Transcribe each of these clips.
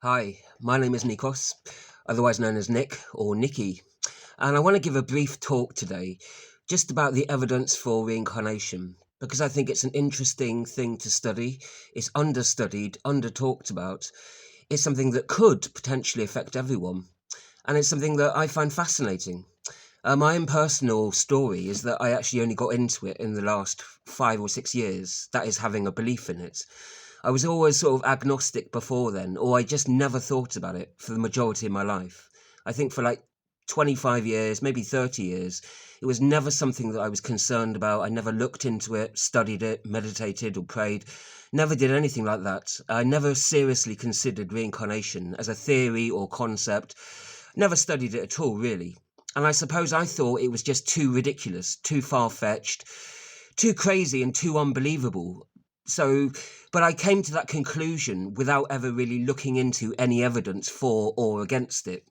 Hi, my name is Nikos, otherwise known as Nick or Nikki, and I want to give a brief talk today just about the evidence for reincarnation because I think it's an interesting thing to study. It's understudied, under talked about. It's something that could potentially affect everyone, and it's something that I find fascinating. My own personal story is that I actually only got into it in the last 5 or 6 years, that is, having a belief in it. I was always sort of agnostic before then, or I just never thought about it for the majority of my life. I think for like 25 years, maybe 30 years, it was never something that I was concerned about. I never looked into it, studied it, meditated, or prayed. Never did anything like that. I never seriously considered reincarnation as a theory or concept. Never studied it at all, really. And I suppose I thought it was just too ridiculous, too far fetched, too crazy, and too unbelievable. So, but I came to that conclusion without ever really looking into any evidence for or against it,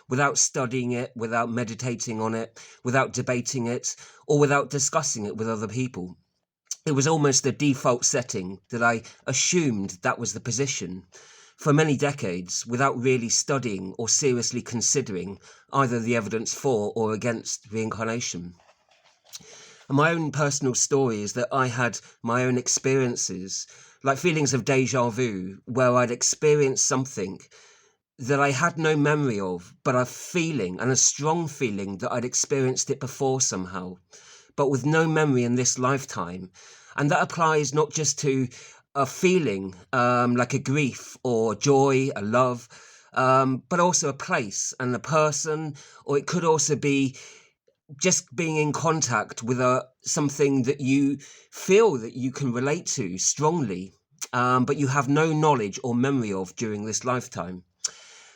without studying it, without meditating on it, without debating it, or without discussing it with other people. It was almost a default setting that I assumed that was the position for many decades without really studying or seriously considering either the evidence for or against reincarnation. And my own personal story is that I had my own experiences, like feelings of deja vu, where I'd experienced something that I had no memory of, but a feeling and a strong feeling that I'd experienced it before somehow, but with no memory in this lifetime. And that applies not just to a feeling, like a grief or joy, a love, but also a place and a person, or it could also be just being in contact with something that you feel that you can relate to strongly, but you have no knowledge or memory of during this lifetime.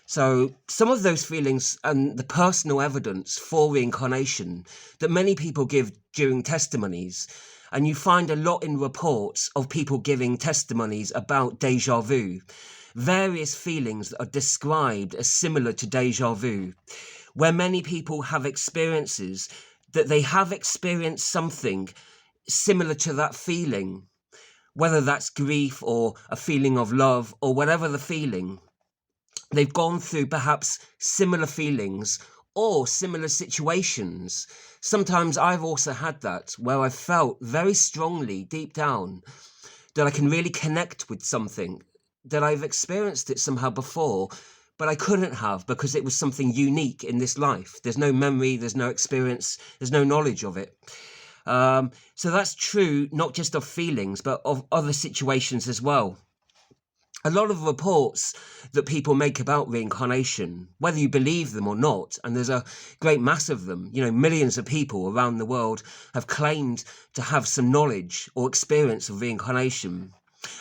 So some of those feelings and the personal evidence for reincarnation that many people give during testimonies, and you find a lot in reports of people giving testimonies about deja vu, various feelings that are described as similar to deja vu, where many people have experiences that they have experienced something similar to that feeling, whether that's grief or a feeling of love or whatever the feeling. They've gone through perhaps similar feelings or similar situations. Sometimes I've also had that where I felt very strongly deep down that I can really connect with something, that I've experienced it somehow before, but I couldn't have because it was something unique in this life. There's no memory, there's no experience, there's no knowledge of it. So that's true, not just of feelings, but of other situations as well. A lot of reports that people make about reincarnation, whether you believe them or not, and there's a great mass of them, millions of people around the world have claimed to have some knowledge or experience of reincarnation.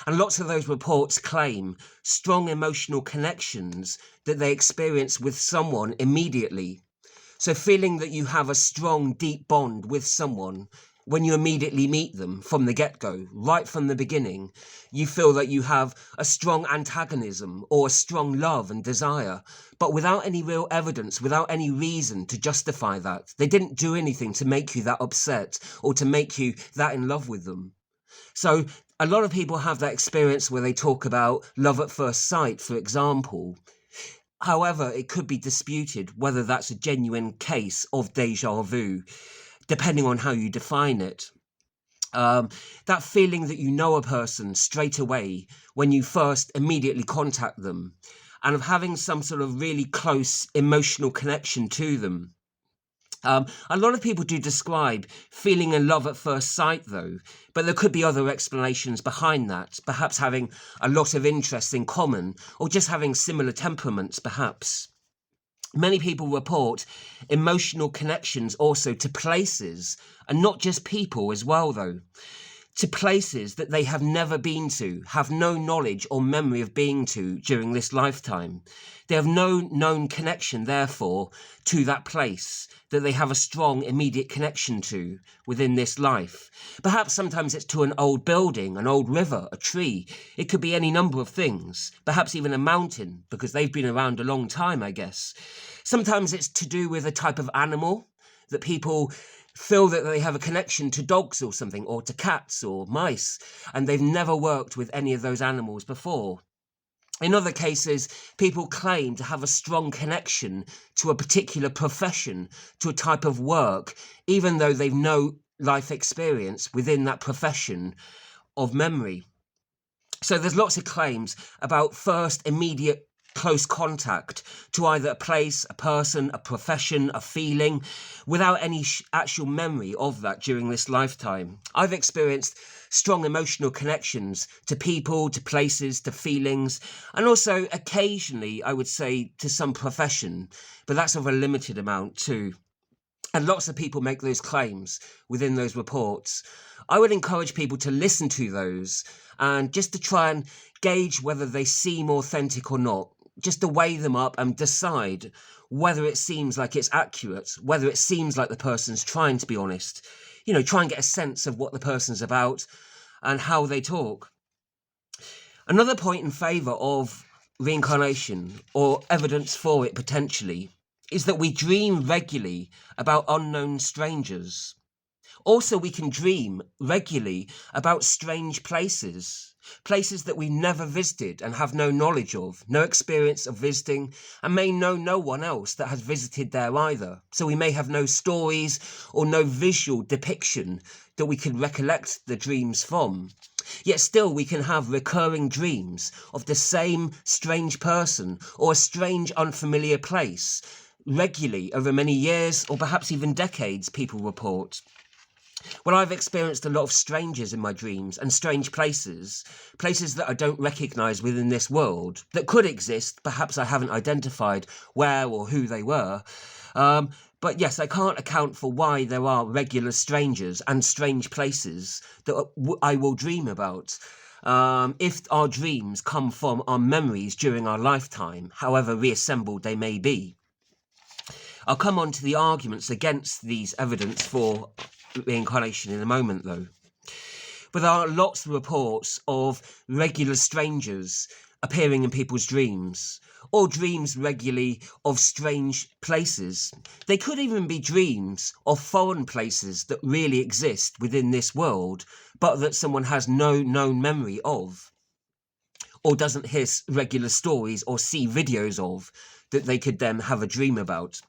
And lots of those reports claim strong emotional connections that they experience with someone immediately. So feeling that you have a strong, deep bond with someone when you immediately meet them from the get-go, right from the beginning, you feel that you have a strong antagonism or a strong love and desire, but without any real evidence, without any reason to justify that. They didn't do anything to make you that upset or to make you that in love with them. So a lot of people have that experience where they talk about love at first sight, for example. However, it could be disputed whether that's a genuine case of deja vu, depending on how you define it. That feeling that you know a person straight away when you first immediately contact them, and of having some sort of really close emotional connection to them. A lot of people do describe feeling in love at first sight, though, but there could be other explanations behind that, perhaps having a lot of interests in common, or just having similar temperaments, perhaps. Many people report emotional connections also to places, and not just people as well, though. To places that they have never been to, have no knowledge or memory of being to during this lifetime. They have no known connection, therefore, to that place that they have a strong immediate connection to within this life. Perhaps sometimes it's to an old building, an old river, a tree. It could be any number of things, perhaps even a mountain, because they've been around a long time, I guess. Sometimes it's to do with a type of animal that people feel that they have a connection to dogs or something, or to cats or mice, and they've never worked with any of those animals before. In other cases, people claim to have a strong connection to a particular profession, to a type of work, even though they've no life experience within that profession of memory. So there's lots of claims about first immediate close contact to either a place, a person, a profession, a feeling, without any actual memory of that during this lifetime. I've experienced strong emotional connections to people, to places, to feelings, and also occasionally, I would say, to some profession, but that's of a limited amount too. And lots of people make those claims within those reports. I would encourage people to listen to those and just to try and gauge whether they seem authentic or not, just to weigh them up and decide whether it seems like it's accurate, whether it seems like the person's trying to be honest. Try and get a sense of what the person's about and how they talk. Another point in favour of reincarnation, or evidence for it potentially, is that we dream regularly about unknown strangers. Also, we can dream regularly about strange places, places that we've never visited and have no knowledge of, no experience of visiting, and may know no one else that has visited there either. So we may have no stories or no visual depiction that we can recollect the dreams from. Yet still we can have recurring dreams of the same strange person or a strange unfamiliar place regularly over many years or perhaps even decades, people report. Well, I've experienced a lot of strangers in my dreams and strange places that I don't recognise within this world, that could exist, perhaps I haven't identified where or who they were. But yes, I can't account for why there are regular strangers and strange places that I will dream about. If our dreams come from our memories during our lifetime, however reassembled they may be. I'll come on to the arguments against these evidence for reincarnation in a moment, though. But there are lots of reports of regular strangers appearing in people's dreams, or dreams regularly of strange places. They could even be dreams of foreign places that really exist within this world, but that someone has no known memory of, or doesn't hear regular stories or see videos of, that they could then have a dream about.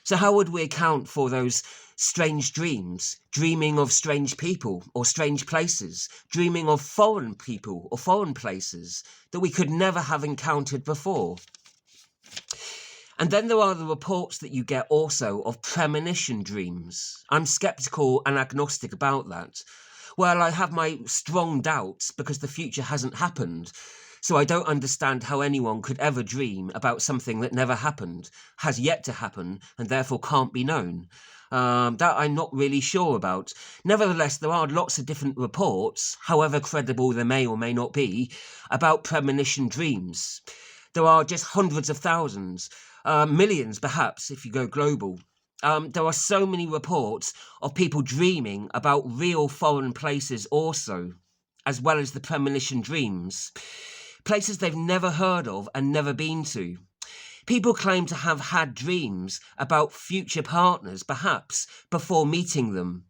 So how would we account for those strange dreams, dreaming of strange people or strange places, dreaming of foreign people or foreign places that we could never have encountered before? And then there are the reports that you get also of premonition dreams. I'm sceptical and agnostic about that. Well, I have my strong doubts because the future hasn't happened. So I don't understand how anyone could ever dream about something that never happened, has yet to happen, and therefore can't be known. That I'm not really sure about. Nevertheless, there are lots of different reports, however credible they may or may not be, about premonition dreams. There are just hundreds of thousands, millions perhaps if you go global. There are so many reports of people dreaming about real foreign places also, as well as the premonition dreams. Places they've never heard of and never been to. People claim to have had dreams about future partners, perhaps, before meeting them.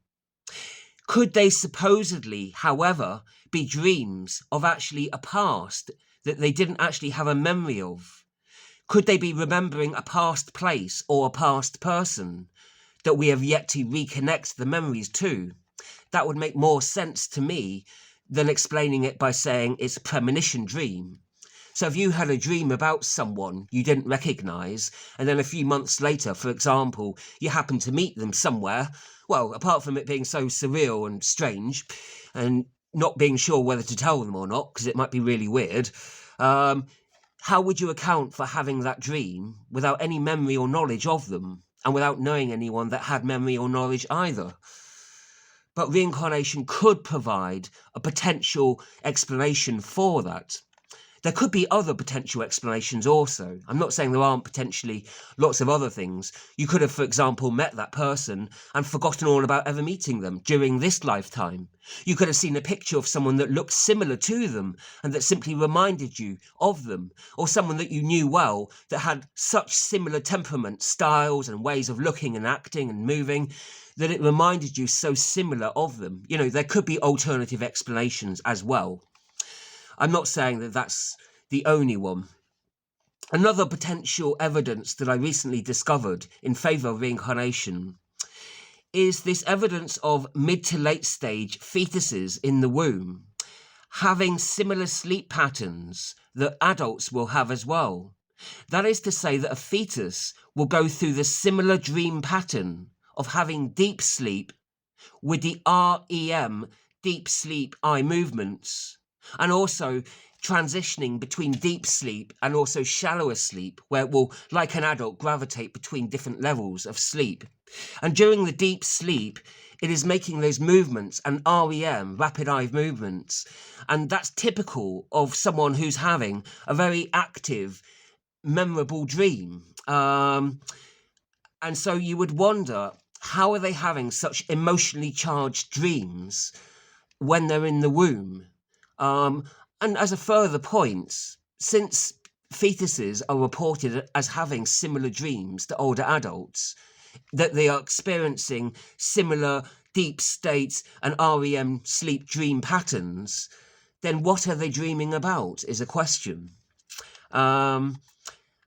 Could they supposedly, however, be dreams of actually a past that they didn't actually have a memory of? Could they be remembering a past place or a past person that we have yet to reconnect the memories to? That would make more sense to me than explaining it by saying it's a premonition dream. So if you had a dream about someone you didn't recognise, and then a few months later, for example, you happen to meet them somewhere, well, apart from it being so surreal and strange, and not being sure whether to tell them or not, because it might be really weird, how would you account for having that dream without any memory or knowledge of them, and without knowing anyone that had memory or knowledge either? But reincarnation could provide a potential explanation for that. There could be other potential explanations also. I'm not saying there aren't potentially lots of other things. You could have, for example, met that person and forgotten all about ever meeting them during this lifetime. You could have seen a picture of someone that looked similar to them and that simply reminded you of them, or someone that you knew well that had such similar temperament, styles and ways of looking and acting and moving that it reminded you so similar of them. There could be alternative explanations as well. I'm not saying that that's the only one. Another potential evidence that I recently discovered in favour of reincarnation is this evidence of mid to late stage fetuses in the womb having similar sleep patterns that adults will have as well. That is to say that a fetus will go through the similar dream pattern of having deep sleep with the REM, deep sleep eye movements, and also transitioning between deep sleep and also shallower sleep, where it will, like an adult, gravitate between different levels of sleep. And during the deep sleep, it is making those movements and REM, rapid eye movements. And that's typical of someone who's having a very active, memorable dream. And so you would wonder, how are they having such emotionally charged dreams when they're in the womb? And as a further point, since fetuses are reported as having similar dreams to older adults, that they are experiencing similar deep states and REM sleep dream patterns, then what are they dreaming about is a question. And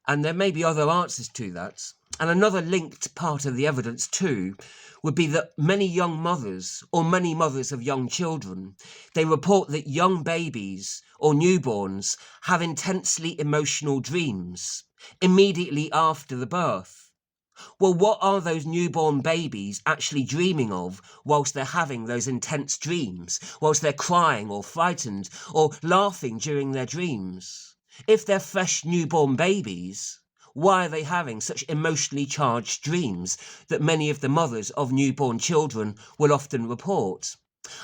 there may be other answers to that. And another linked part of the evidence too would be that many young mothers, or many mothers of young children, they report that young babies or newborns have intensely emotional dreams immediately after the birth. Well, what are those newborn babies actually dreaming of whilst they're having those intense dreams, whilst they're crying or frightened or laughing during their dreams? If they're fresh newborn babies, why are they having such emotionally charged dreams that many of the mothers of newborn children will often report?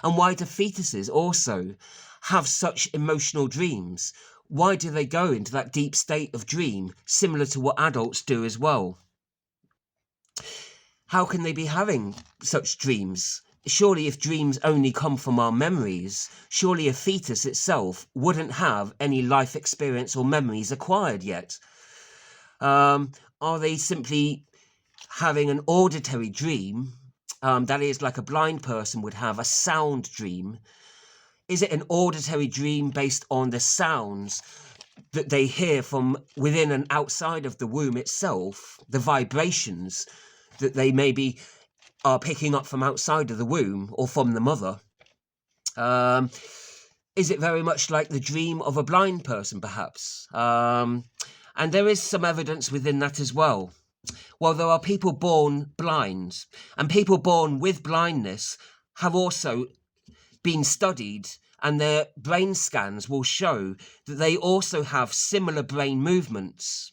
And why do fetuses also have such emotional dreams? Why do they go into that deep state of dream, similar to what adults do as well? How can they be having such dreams? Surely if dreams only come from our memories, surely a fetus itself wouldn't have any life experience or memories acquired yet. Are they simply having an auditory dream? That is, like a blind person would have a sound dream. Is it an auditory dream based on the sounds that they hear from within and outside of the womb itself, the vibrations that they maybe are picking up from outside of the womb or from the mother? Is it very much like the dream of a blind person, perhaps? And there is some evidence within that as well. Well, there are people born blind, and people born with blindness have also been studied, and their brain scans will show that they also have similar brain movements.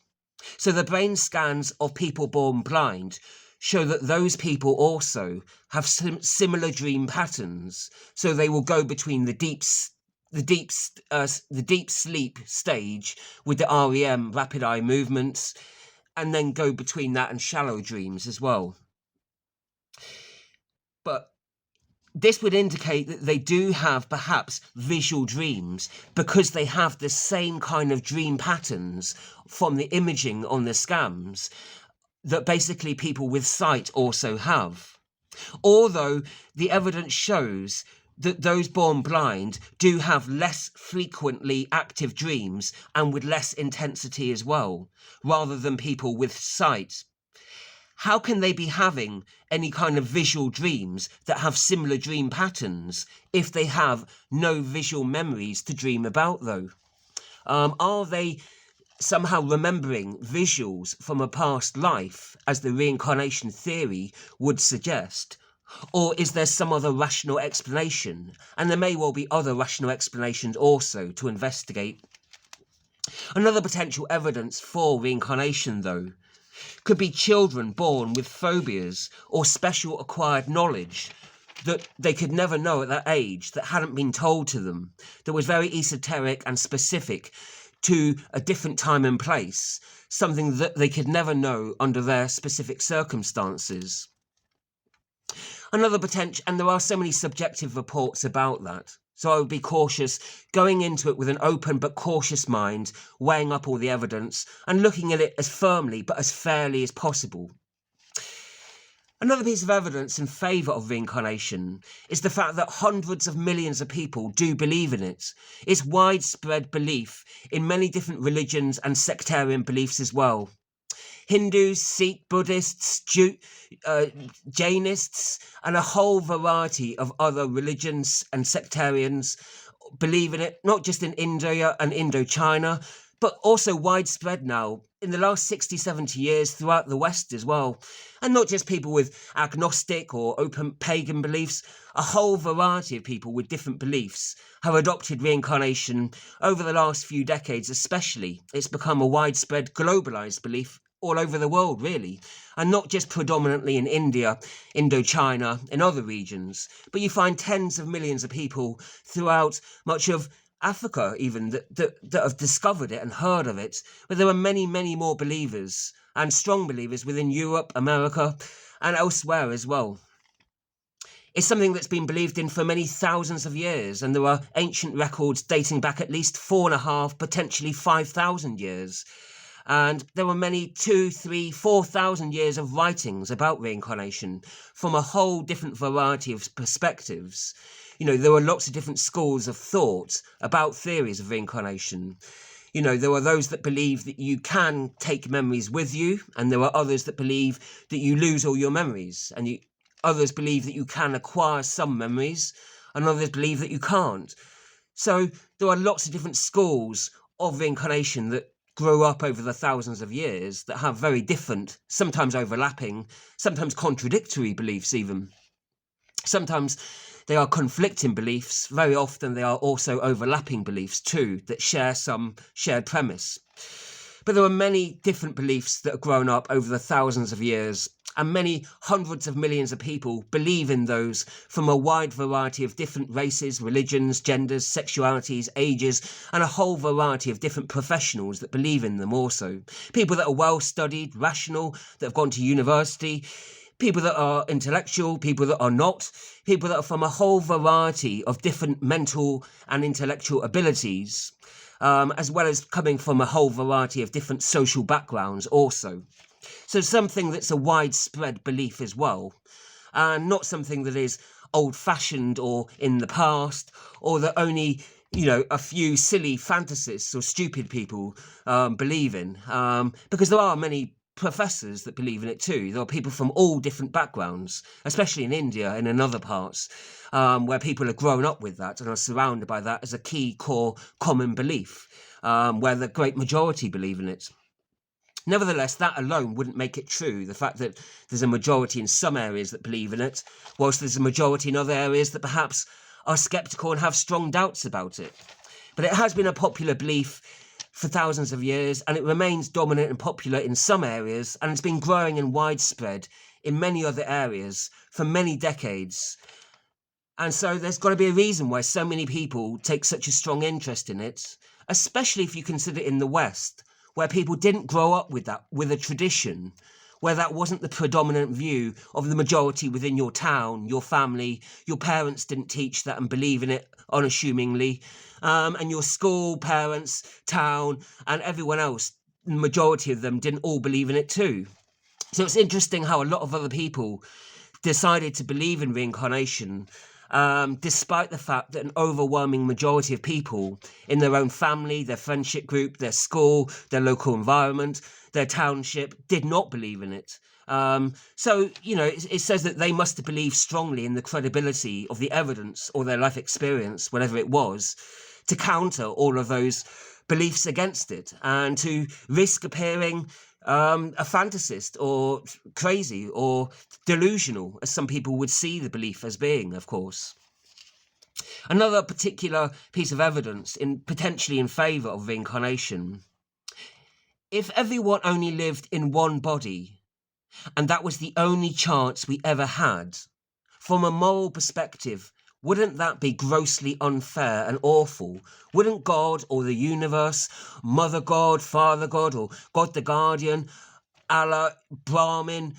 So the brain scans of people born blind show that those people also have similar dream patterns. So they will go between the deep sleep stage with the REM, rapid eye movements, and then go between that and shallow dreams as well. But this would indicate that they do have perhaps visual dreams because they have the same kind of dream patterns from the imaging on the scans that basically people with sight also have. Although the evidence shows that those born blind do have less frequently active dreams and with less intensity as well, rather than people with sight. How can they be having any kind of visual dreams that have similar dream patterns if they have no visual memories to dream about, though? Are they somehow remembering visuals from a past life, as the reincarnation theory would suggest? Or is there some other rational explanation? And there may well be other rational explanations also to investigate. Another potential evidence for reincarnation, though, could be children born with phobias or special acquired knowledge that they could never know at that age, that hadn't been told to them, that was very esoteric and specific to a different time and place, something that they could never know under their specific circumstances. Another potential, and there are so many subjective reports about that, so I would be cautious going into it with an open but cautious mind, weighing up all the evidence and looking at it as firmly but as fairly as possible. Another piece of evidence in favour of reincarnation is the fact that hundreds of millions of people do believe in it. It's widespread belief in many different religions and sectarian beliefs as well. Hindus, Sikh, Buddhists, Jainists, and a whole variety of other religions and sectarians believe in it, not just in India and Indochina, but also widespread now in the last 60, 70 years throughout the West as well. And not just people with agnostic or open pagan beliefs, a whole variety of people with different beliefs have adopted reincarnation over the last few decades especially. It's become a widespread globalized belief all over the world, really, and not just predominantly in India, Indochina, and other regions, but you find tens of millions of people throughout much of Africa even that have discovered it and heard of it, but there are many, many more believers and strong believers within Europe, America, and elsewhere as well. It's something that's been believed in for many thousands of years, and there are ancient records dating back at least 4.5, potentially 5,000 years. And there were many 2, 3, 4,000 years of writings about reincarnation from a whole different variety of perspectives. You know, there were lots of different schools of thought about theories of reincarnation. You know, there are those that believe that you can take memories with you, and there are others that believe that you lose all your memories, and others believe that you can acquire some memories, and others believe that you can't. So there are lots of different schools of reincarnation that grow up over the thousands of years that have very different, sometimes overlapping, sometimes contradictory beliefs even. Sometimes they are conflicting beliefs. Very often they are also overlapping beliefs too that share some shared premise. But there are many different beliefs that have grown up over the thousands of years, and many hundreds of millions of people believe in those from a wide variety of different races, religions, genders, sexualities, ages, and a whole variety of different professionals that believe in them also. People that are well-studied, rational, that have gone to university, people that are intellectual, people that are not, people that are from a whole variety of different mental and intellectual abilities, as well as coming from a whole variety of different social backgrounds also. So something that's a widespread belief as well, and not something that is old-fashioned or in the past, or that only, you know, a few silly fantasists or stupid people believe in, because there are many professors that believe in it too. There are people from all different backgrounds, especially in India and in other parts, where people have grown up with that and are surrounded by that as a key core common belief, where the great majority believe in it. Nevertheless, that alone wouldn't make it true. The fact that there's a majority in some areas that believe in it, whilst there's a majority in other areas that perhaps are sceptical and have strong doubts about it. But it has been a popular belief for thousands of years, and it remains dominant and popular in some areas, and it's been growing and widespread in many other areas for many decades. And so there's got to be a reason why so many people take such a strong interest in it, especially if you consider it in the West, where people didn't grow up with that, with a tradition, where that wasn't the predominant view of the majority within your town, your family, your parents didn't teach that and believe in it unassumingly, and your school, parents, town, and everyone else, the majority of them didn't all believe in it too. So it's interesting how a lot of other people decided to believe in reincarnation, despite the fact that an overwhelming majority of people in their own family, their friendship group, their school, their local environment, their township did not believe in it. So, you know, it says that they must have believed strongly in the credibility of the evidence or their life experience, whatever it was, to counter all of those beliefs against it and to risk appearing a fantasist or crazy or delusional, as some people would see the belief as being, of course. Another particular piece of evidence potentially in favour of reincarnation: if everyone only lived in one body, and that was the only chance we ever had, from a moral perspective, wouldn't that be grossly unfair and awful? Wouldn't God or the universe, Mother God, Father God, or God the Guardian, Allah, Brahmin,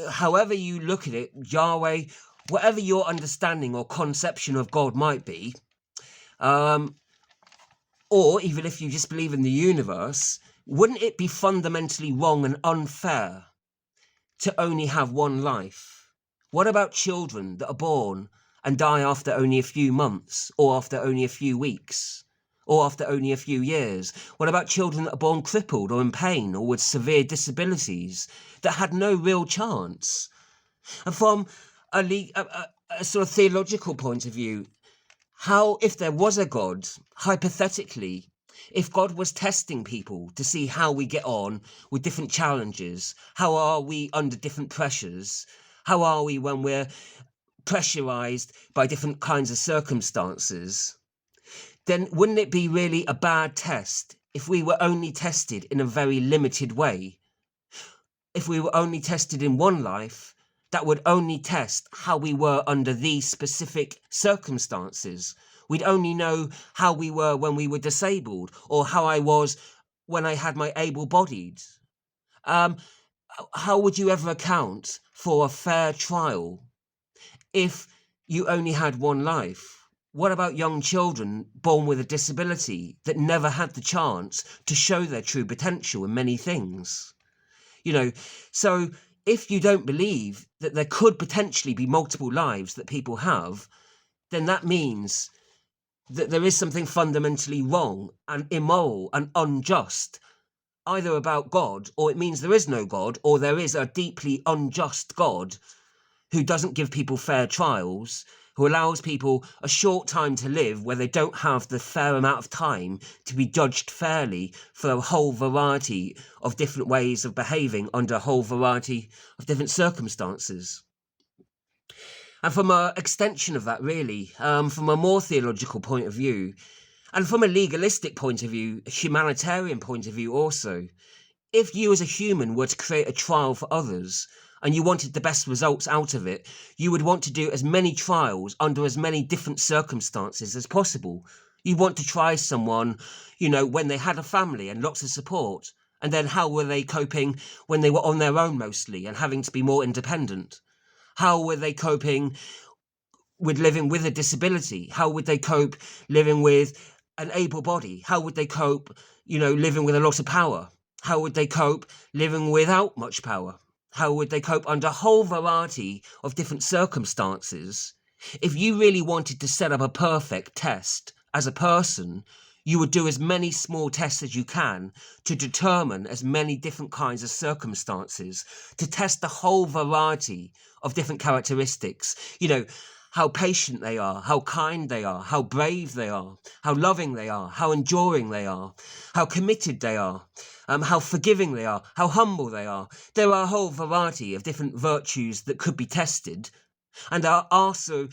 however you look at it, Yahweh, whatever your understanding or conception of God might be, or even if you just believe in the universe, wouldn't it be fundamentally wrong and unfair to only have one life? What about children that are born and die after only a few months, or after only a few weeks, or after only a few years? What about children that are born crippled or in pain or with severe disabilities that had no real chance? And from a sort of theological point of view, how, if there was a God, hypothetically, if God was testing people to see how we get on with different challenges, how are we under different pressures, how are we when we're pressurized by different kinds of circumstances, then wouldn't it be really a bad test if we were only tested in a very limited way? If we were only tested in one life, that would only test how we were under these specific circumstances. We'd only know how we were when we were disabled, or how I was when I had my able-bodied. How would you ever account for a fair trial if you only had one life? What about young children born with a disability that never had the chance to show their true potential in many things? So if you don't believe that there could potentially be multiple lives that people have, then that means that there is something fundamentally wrong and immoral and unjust, either about God, or it means there is no God, or there is a deeply unjust God who doesn't give people fair trials, who allows people a short time to live where they don't have the fair amount of time to be judged fairly for a whole variety of different ways of behaving under a whole variety of different circumstances. And from an extension of that, really, from a more theological point of view, and from a legalistic point of view, a humanitarian point of view also, if you as a human were to create a trial for others, and you wanted the best results out of it, you would want to do as many trials under as many different circumstances as possible. You want to try someone, when they had a family and lots of support, and then how were they coping when they were on their own mostly and having to be more independent? How were they coping with living with a disability? How would they cope living with an able body? How would they cope, living with a lot of power? How would they cope living without much power? How would they cope under a whole variety of different circumstances? If you really wanted to set up a perfect test as a person, you would do as many small tests as you can to determine as many different kinds of circumstances, to test the whole variety of different characteristics. How patient they are, how kind they are, how brave they are, how loving they are, how enduring they are, how committed they are, how forgiving they are, how humble they are. There are a whole variety of different virtues that could be tested. And there also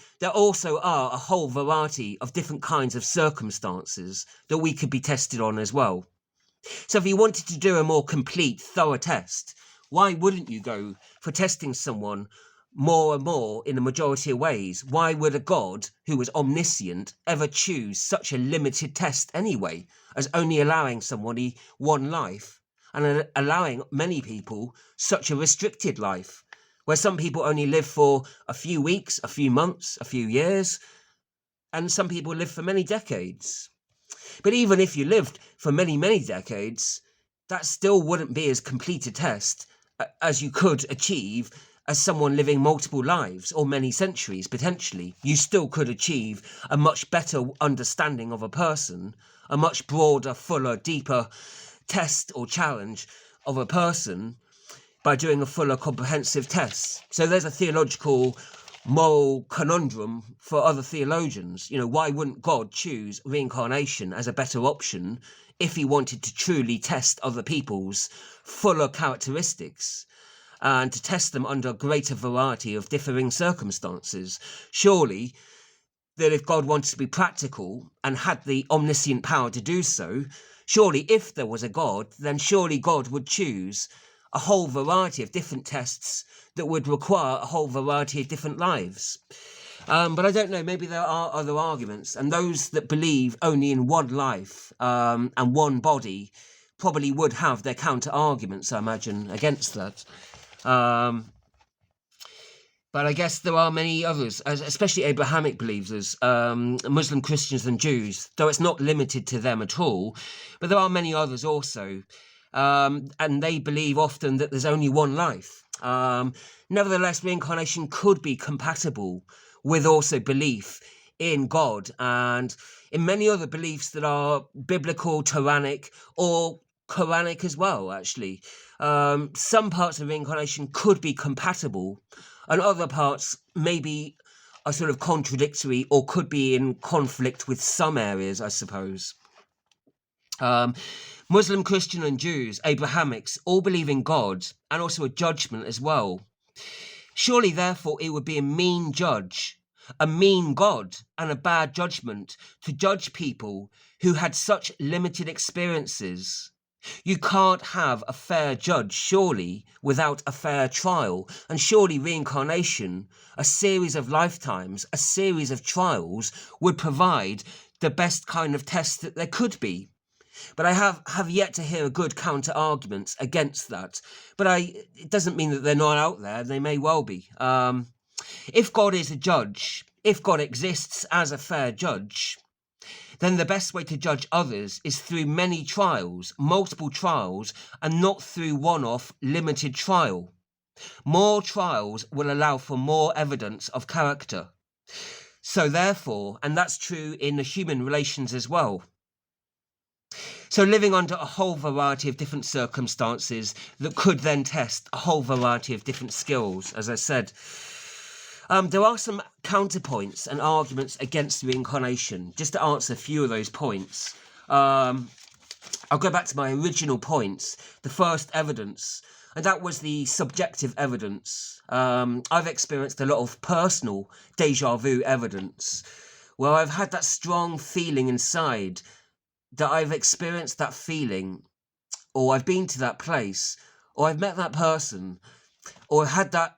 are a whole variety of different kinds of circumstances that we could be tested on as well. So if you wanted to do a more complete, thorough test, why wouldn't you go for testing someone more and more in a majority of ways? Why would a God who was omniscient ever choose such a limited test anyway, as only allowing somebody one life and allowing many people such a restricted life, where some people only live for a few weeks, a few months, a few years, and some people live for many decades? But even if you lived for many, many decades, that still wouldn't be as complete a test as you could achieve as someone living multiple lives or many centuries, potentially. You still could achieve a much better understanding of a person, a much broader, fuller, deeper test or challenge of a person by doing a fuller, comprehensive test. So there's a theological, moral conundrum for other theologians. Why wouldn't God choose reincarnation as a better option if he wanted to truly test other people's fuller characteristics and to test them under a greater variety of differing circumstances? Surely that if God wanted to be practical and had the omniscient power to do so, surely if there was a God, then surely God would choose a whole variety of different tests that would require a whole variety of different lives. But I don't know, maybe there are other arguments, and those that believe only in one life and one body probably would have their counter arguments, I imagine, against that. But I guess there are many others, especially Abrahamic believers, Muslim Christians and Jews, though it's not limited to them at all. But there are many others also. and they believe often that there's only one life. Nevertheless, reincarnation could be compatible with also belief in God and in many other beliefs that are biblical, Quranic, or Quranic as well, actually. Some parts of reincarnation could be compatible, and other parts maybe are sort of contradictory or could be in conflict with some areas, I suppose. Muslim, Christian, and Jews, Abrahamics, all believe in God and also a judgment as well. Surely, therefore, it would be a mean judge, a mean God, and a bad judgment to judge people who had such limited experiences. You can't have a fair judge, surely, without a fair trial. And surely reincarnation, a series of lifetimes, a series of trials, would provide the best kind of test that there could be. But I have yet to hear a good counter-argument against that. But it doesn't mean that they're not out there. They may well be. If God is a judge, if God exists as a fair judge, then the best way to judge others is through many trials, multiple trials, and not through one-off limited trial. More trials will allow for more evidence of character. So therefore, and that's true in the human relations as well. So living under a whole variety of different circumstances that could then test a whole variety of different skills, as I said. There are some counterpoints and arguments against reincarnation. Just to answer a few of those points, I'll go back to my original points, the first evidence, and that was the subjective evidence. I've experienced a lot of personal déjà vu evidence, where I've had that strong feeling inside that I've experienced that feeling, or I've been to that place, or I've met that person, or had that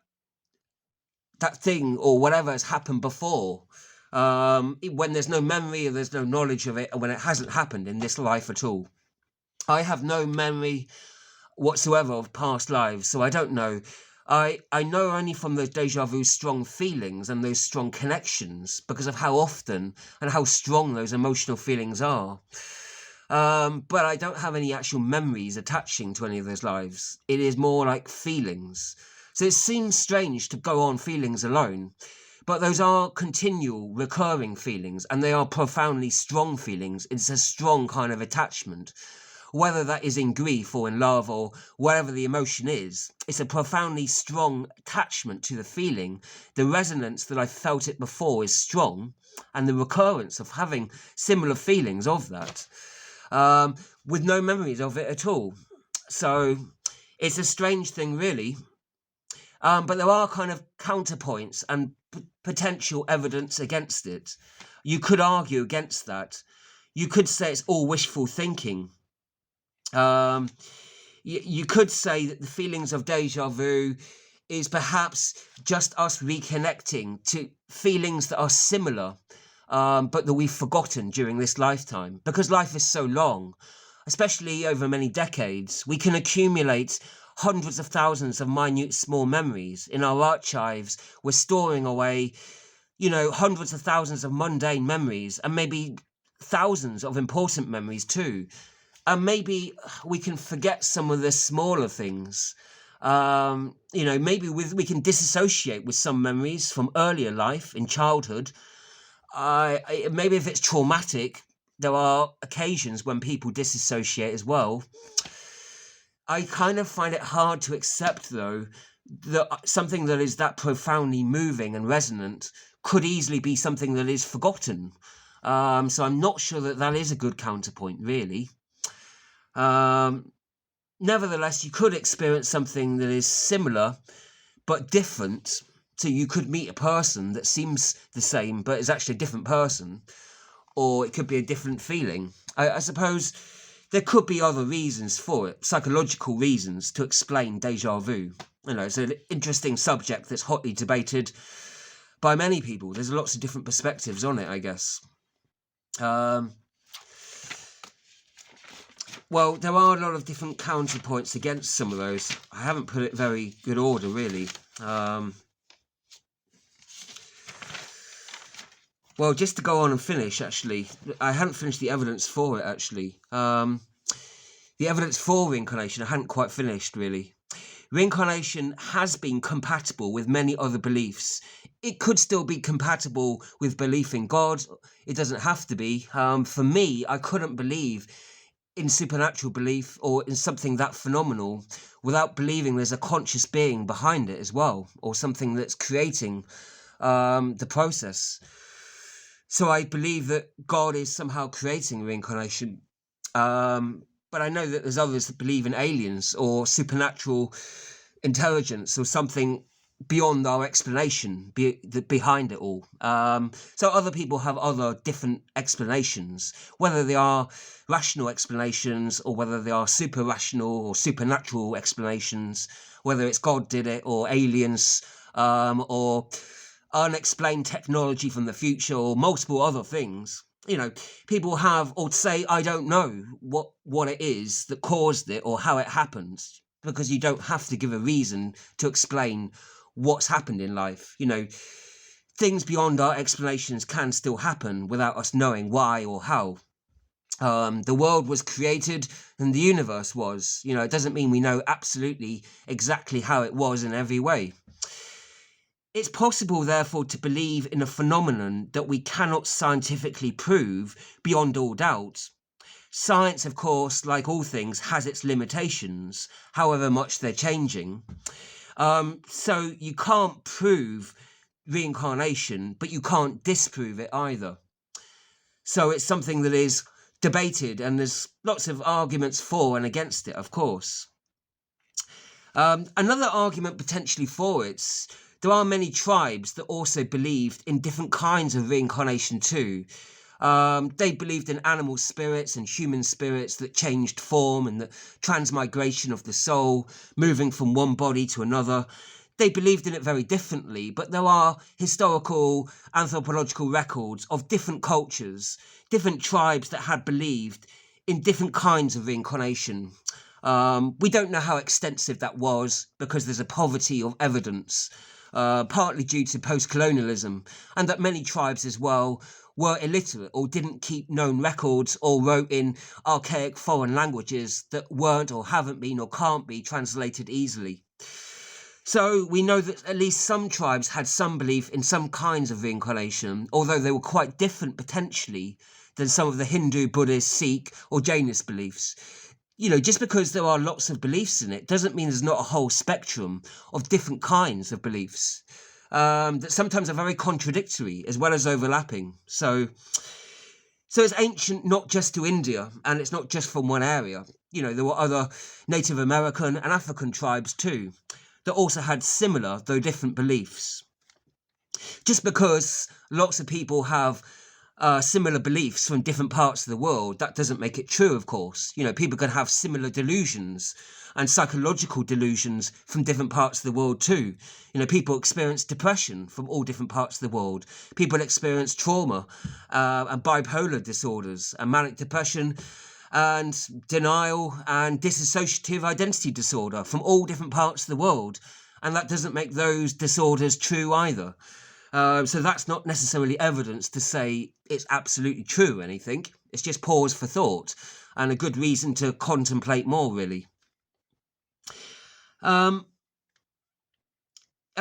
thing or whatever has happened before, when there's no memory or there's no knowledge of it, or when it hasn't happened in this life at all. I have no memory whatsoever of past lives, so I don't know. I know only from those déjà vu strong feelings and those strong connections because of how often and how strong those emotional feelings are. But I don't have any actual memories attaching to any of those lives. It is more like feelings. So it seems strange to go on feelings alone, but those are continual, recurring feelings, and they are profoundly strong feelings. It's a strong kind of attachment. Whether that is in grief or in love or whatever the emotion is, it's a profoundly strong attachment to the feeling. The resonance that I felt it before is strong, and the recurrence of having similar feelings of that, with no memories of it at all. So it's a strange thing, really. But there are kind of counterpoints and potential evidence against it. You could argue against that. You could say it's all wishful thinking. You could say that the feelings of déjà vu is perhaps just us reconnecting to feelings that are similar, but that we've forgotten during this lifetime. Because life is so long, especially over many decades, we can accumulate hundreds of thousands of minute small memories. In our archives, we're storing away, hundreds of thousands of mundane memories, and maybe thousands of important memories too. And maybe we can forget some of the smaller things. Maybe we can disassociate with some memories from earlier life in childhood. Maybe if it's traumatic, there are occasions when people disassociate as well. I kind of find it hard to accept, though, that something that is that profoundly moving and resonant could easily be something that is forgotten. So I'm not sure that is a good counterpoint, really. Nevertheless, you could experience something that is similar but different. So you could meet a person that seems the same but is actually a different person, or it could be a different feeling. I suppose there could be other reasons for it, psychological reasons to explain déjà vu. It's an interesting subject that's hotly debated by many people. There's lots of different perspectives on it, I guess. Well, there are a lot of different counterpoints against some of those. I haven't put it in very good order, really. Well, just to go on and finish, actually, I haven't finished the evidence for it, actually. The evidence for reincarnation, I hadn't quite finished really. Reincarnation has been compatible with many other beliefs. It could still be compatible with belief in God. It doesn't have to be. For me, I couldn't believe in supernatural belief or in something that phenomenal without believing there's a conscious being behind it as well, or something that's creating the process. So I believe that God is somehow creating reincarnation. But I know that there's others that believe in aliens or supernatural intelligence or something beyond our explanation behind it all. So other people have other different explanations, whether they are rational explanations or whether they are super rational or supernatural explanations, whether it's God did it or aliens or unexplained technology from the future or multiple other things. You know, people have or say, I don't know what it is that caused it or how it happened, because you don't have to give a reason to explain what's happened in life. You know, things beyond our explanations can still happen without us knowing why or how. The world was created and the universe was. You know, it doesn't mean we know absolutely exactly how it was in every way. It's possible, therefore, to believe in a phenomenon that we cannot scientifically prove beyond all doubt. Science, of course, like all things, has its limitations, however much they're changing. So you can't prove reincarnation, but you can't disprove it either. So it's something that is debated, and there's lots of arguments for and against it, of course. Another argument potentially for it's there are many tribes that also believed in different kinds of reincarnation too. They believed in animal spirits and human spirits that changed form and the transmigration of the soul, moving from one body to another. They believed in it very differently, but there are historical, anthropological records of different cultures, different tribes that had believed in different kinds of reincarnation. We don't know how extensive that was because there's a poverty of evidence, partly due to post-colonialism, and that many tribes as well were illiterate or didn't keep known records or wrote in archaic foreign languages that weren't or haven't been or can't be translated easily. So we know that at least some tribes had some belief in some kinds of reincarnation, although they were quite different potentially than some of the Hindu, Buddhist, Sikh or Jainist beliefs. You know, just because there are lots of beliefs in it doesn't mean there's not a whole spectrum of different kinds of beliefs that sometimes are very contradictory as well as overlapping. So it's ancient not just to India, and it's not just from one area. You know, there were other Native American and African tribes too that also had similar, though different beliefs. Just because lots of people have similar beliefs from different parts of the world, that doesn't make it true, of course. You know, people can have similar delusions and psychological delusions from different parts of the world too. You know, people experience depression from all different parts of the world. People experience trauma and bipolar disorders and manic depression and denial and dissociative identity disorder from all different parts of the world. And that doesn't make those disorders true either. So that's not necessarily evidence to say it's absolutely true or anything. It's just pause for thought and a good reason to contemplate more, really. I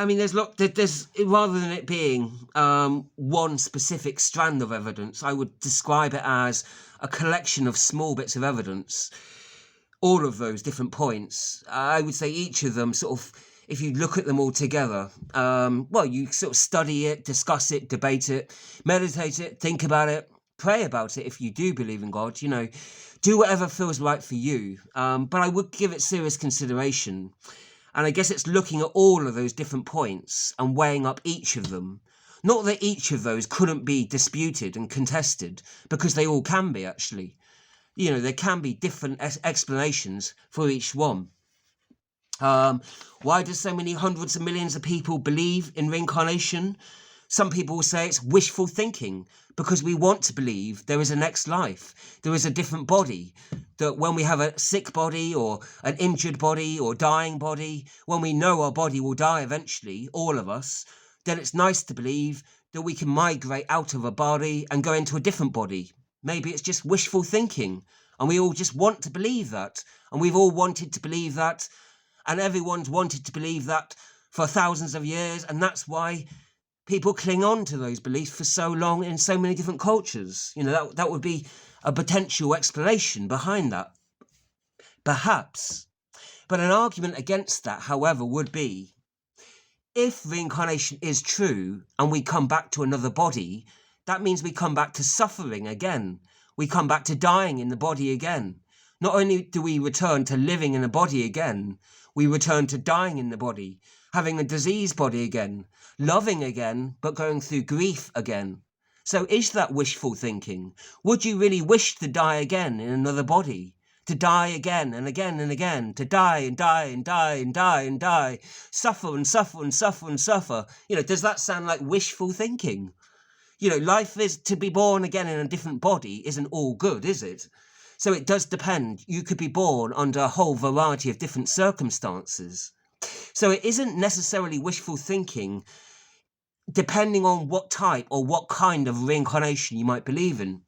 mean, there's rather than it being one specific strand of evidence, I would describe it as a collection of small bits of evidence. All of those different points, I would say each of them sort of, if you look at them all together, well, you sort of study it, discuss it, debate it, meditate it, think about it, pray about it if you do believe in God, you know, do whatever feels right for you. But I would give it serious consideration. And I guess it's looking at all of those different points and weighing up each of them. Not that each of those couldn't be disputed and contested, because they all can be, actually. You know, there can be different explanations for each one. Why do so many hundreds of millions of people believe in reincarnation? Some people will say it's wishful thinking, because we want to believe there is a next life, there is a different body, that when we have a sick body or an injured body or dying body, when we know our body will die eventually, all of us, then it's nice to believe that we can migrate out of a body and go into a different body. Maybe it's just wishful thinking. And we all just want to believe that. And we've all wanted to believe that. And everyone's wanted to believe that for thousands of years. And that's why people cling on to those beliefs for so long in so many different cultures. That would be a potential explanation behind that, perhaps. But an argument against that, however, would be, if reincarnation is true and we come back to another body, that means we come back to suffering again. We come back to dying in the body again. Not only do we return to living in a body again, we return to dying in the body, having a diseased body again, loving again, but going through grief again. So is that wishful thinking? Would you really wish to die again in another body? To die again and again and again, to die and die and die and die and die, suffer and suffer and suffer and suffer. Does that sound like wishful thinking? Life is to be born again in a different body isn't all good, is it? So it does depend. You could be born under a whole variety of different circumstances. So it isn't necessarily wishful thinking, depending on what type or what kind of reincarnation you might believe in.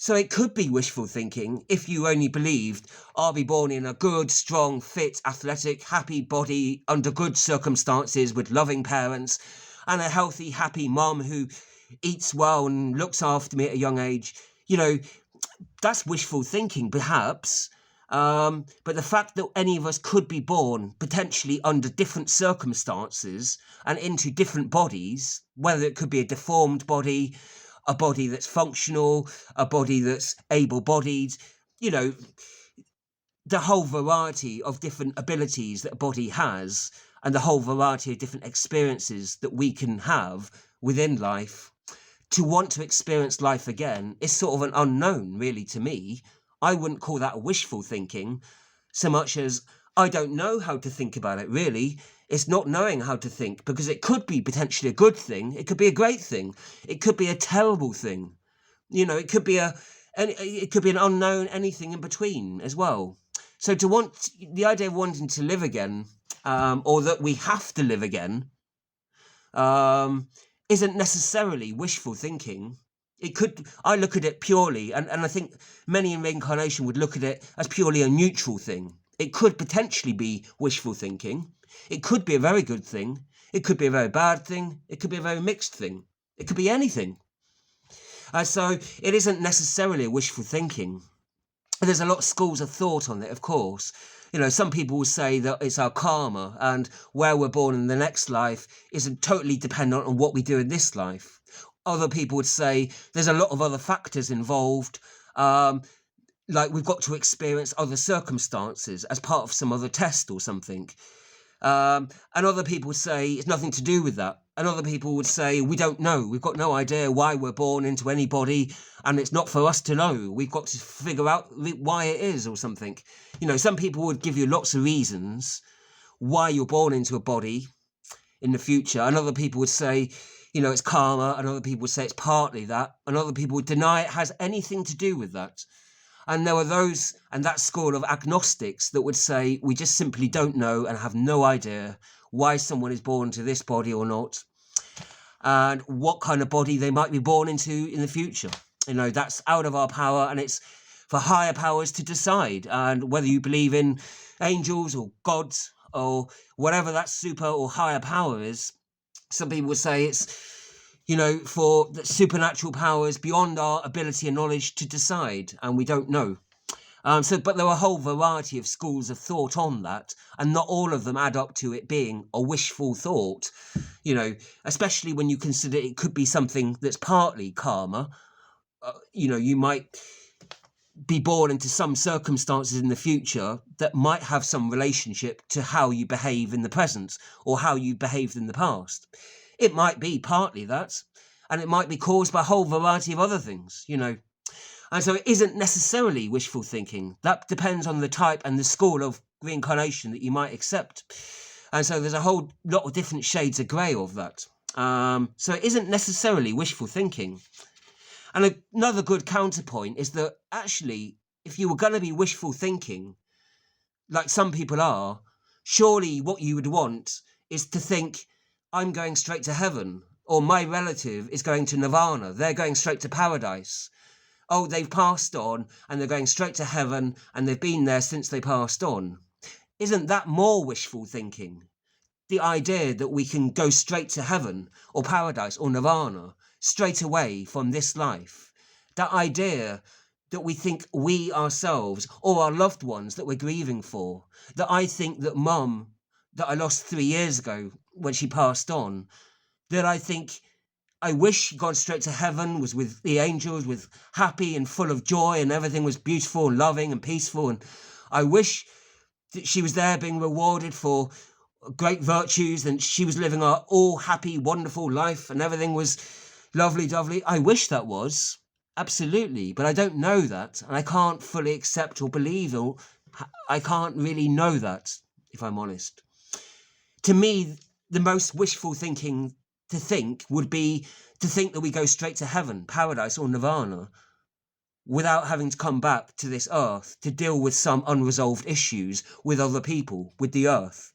So it could be wishful thinking if you only believed, I'll be born in a good, strong, fit, athletic, happy body under good circumstances with loving parents and a healthy, happy mum who eats well and looks after me at a young age. That's wishful thinking, perhaps. But the fact that any of us could be born potentially under different circumstances and into different bodies, whether it could be a deformed body, a body that's functional, a body that's able-bodied, the whole variety of different abilities that a body has and the whole variety of different experiences that we can have within life, to want to experience life again is sort of an unknown, really, to me. I wouldn't call that wishful thinking so much as I don't know how to think about it, really. It's not knowing how to think, because it could be potentially a good thing. It could be a great thing. It could be a terrible thing. It could be an unknown anything in between as well. So the idea of wanting to live again, or that we have to live again, isn't necessarily wishful thinking. I look at it purely, and I think many in reincarnation would look at it as purely a neutral thing. It could potentially be wishful thinking. It could be a very good thing. It could be a very bad thing. It could be a very mixed thing. It could be anything. So it isn't necessarily a wishful thinking. There's a lot of schools of thought on it, of course. Some people will say that it's our karma, and where we're born in the next life isn't totally dependent on what we do in this life. Other people would say there's a lot of other factors involved, like we've got to experience other circumstances as part of some other test or something. And other people would say it's nothing to do with that. And other people would say, we don't know. We've got no idea why we're born into any body, and it's not for us to know. We've got to figure out why it is or something. Some people would give you lots of reasons why you're born into a body in the future. And other people would say, it's karma. And other people would say it's partly that. And other people would deny it has anything to do with that. And there were those, and that school of agnostics, that would say we just simply don't know and have no idea why someone is born into this body or not, and what kind of body they might be born into in the future. That's out of our power, and it's for higher powers to decide. And whether you believe in angels or gods or whatever that super or higher power is, some people would say it's for the supernatural powers beyond our ability and knowledge to decide, and we don't know. But there are a whole variety of schools of thought on that, and not all of them add up to it being a wishful thought, especially when you consider it could be something that's partly karma. You might be born into some circumstances in the future that might have some relationship to how you behave in the present or how you behaved in the past. It might be partly that, and it might be caused by a whole variety of other things, And so it isn't necessarily wishful thinking. That depends on the type and the school of reincarnation that you might accept. And so there's a whole lot of different shades of grey of that. So it isn't necessarily wishful thinking. And another good counterpoint is that actually, if you were going to be wishful thinking, like some people are, surely what you would want is to think, I'm going straight to heaven, or my relative is going to nirvana, they're going straight to paradise. oh, they've passed on and they're going straight to heaven and they've been there since they passed on. Isn't that more wishful thinking? The idea that we can go straight to heaven or paradise or nirvana straight away from this life. That idea that we think we ourselves or our loved ones that we're grieving for, that I think that mum that I lost 3 years ago when she passed on, that I think I wish she'd gone straight to heaven, was with the angels, was happy and full of joy and everything was beautiful and loving and peaceful. And I wish that she was there being rewarded for great virtues and she was living a all happy, wonderful life and everything was lovely, dovely. I wish that was. Absolutely. But I don't know that. And I can't fully accept or believe, or I can't really know that, if I'm honest. To me, the most wishful thinking to think would be to think that we go straight to heaven, paradise or nirvana without having to come back to this earth to deal with some unresolved issues with other people, with the earth.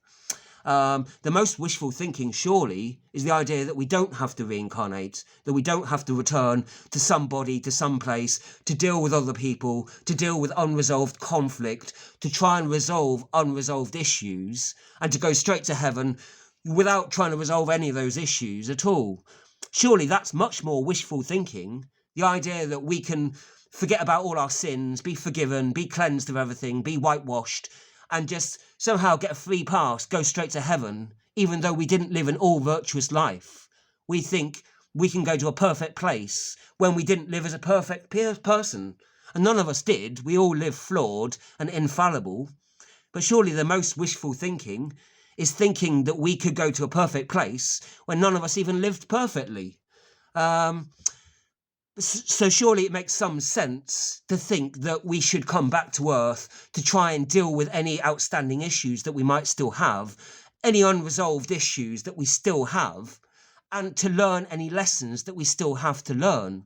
The most wishful thinking, surely, is the idea that we don't have to reincarnate, that we don't have to return to somebody, to some place, to deal with other people, to deal with unresolved conflict, to try and resolve unresolved issues, and to go straight to heaven without trying to resolve any of those issues at all. Surely that's much more wishful thinking, the idea that we can forget about all our sins, be forgiven, be cleansed of everything, be whitewashed, and just somehow get a free pass, go straight to heaven, even though we didn't live an all virtuous life. We think we can go to a perfect place when we didn't live as a perfect person. And none of us did. We all live flawed and infallible. But surely the most wishful thinking is thinking that we could go to a perfect place when none of us even lived perfectly. So surely it makes some sense to think that we should come back to Earth to try and deal with any outstanding issues that we might still have, any unresolved issues that we still have, and to learn any lessons that we still have to learn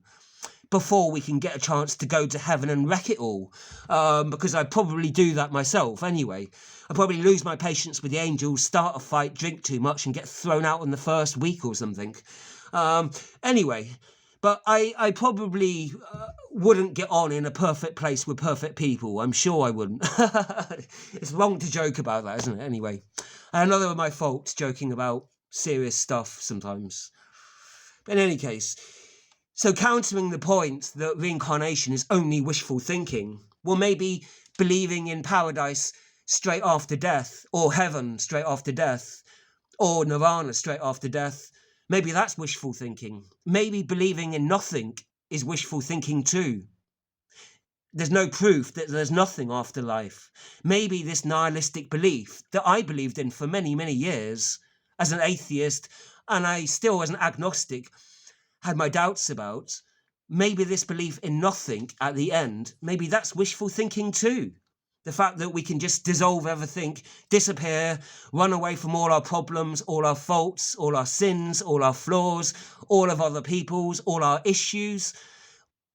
before we can get a chance to go to heaven and wreck it all. Because I'd probably do that myself anyway. I'd probably lose my patience with the angels, start a fight, drink too much, and get thrown out in the first week or something. Anyway... But I probably wouldn't get on in a perfect place with perfect people. I'm sure I wouldn't. It's wrong to joke about that, isn't it? Anyway, another of my faults, joking about serious stuff sometimes. But in any case, so countering the point that reincarnation is only wishful thinking, well, maybe believing in paradise straight after death, or heaven straight after death, or nirvana straight after death, maybe that's wishful thinking. Maybe believing in nothing is wishful thinking too. There's no proof that there's nothing after life. Maybe this nihilistic belief that I believed in for many, many years as an atheist, and I still as an agnostic had my doubts about, maybe this belief in nothing at the end, maybe that's wishful thinking too. The fact that we can just dissolve everything, disappear, run away from all our problems, all our faults, all our sins, all our flaws, all of other people's, all our issues.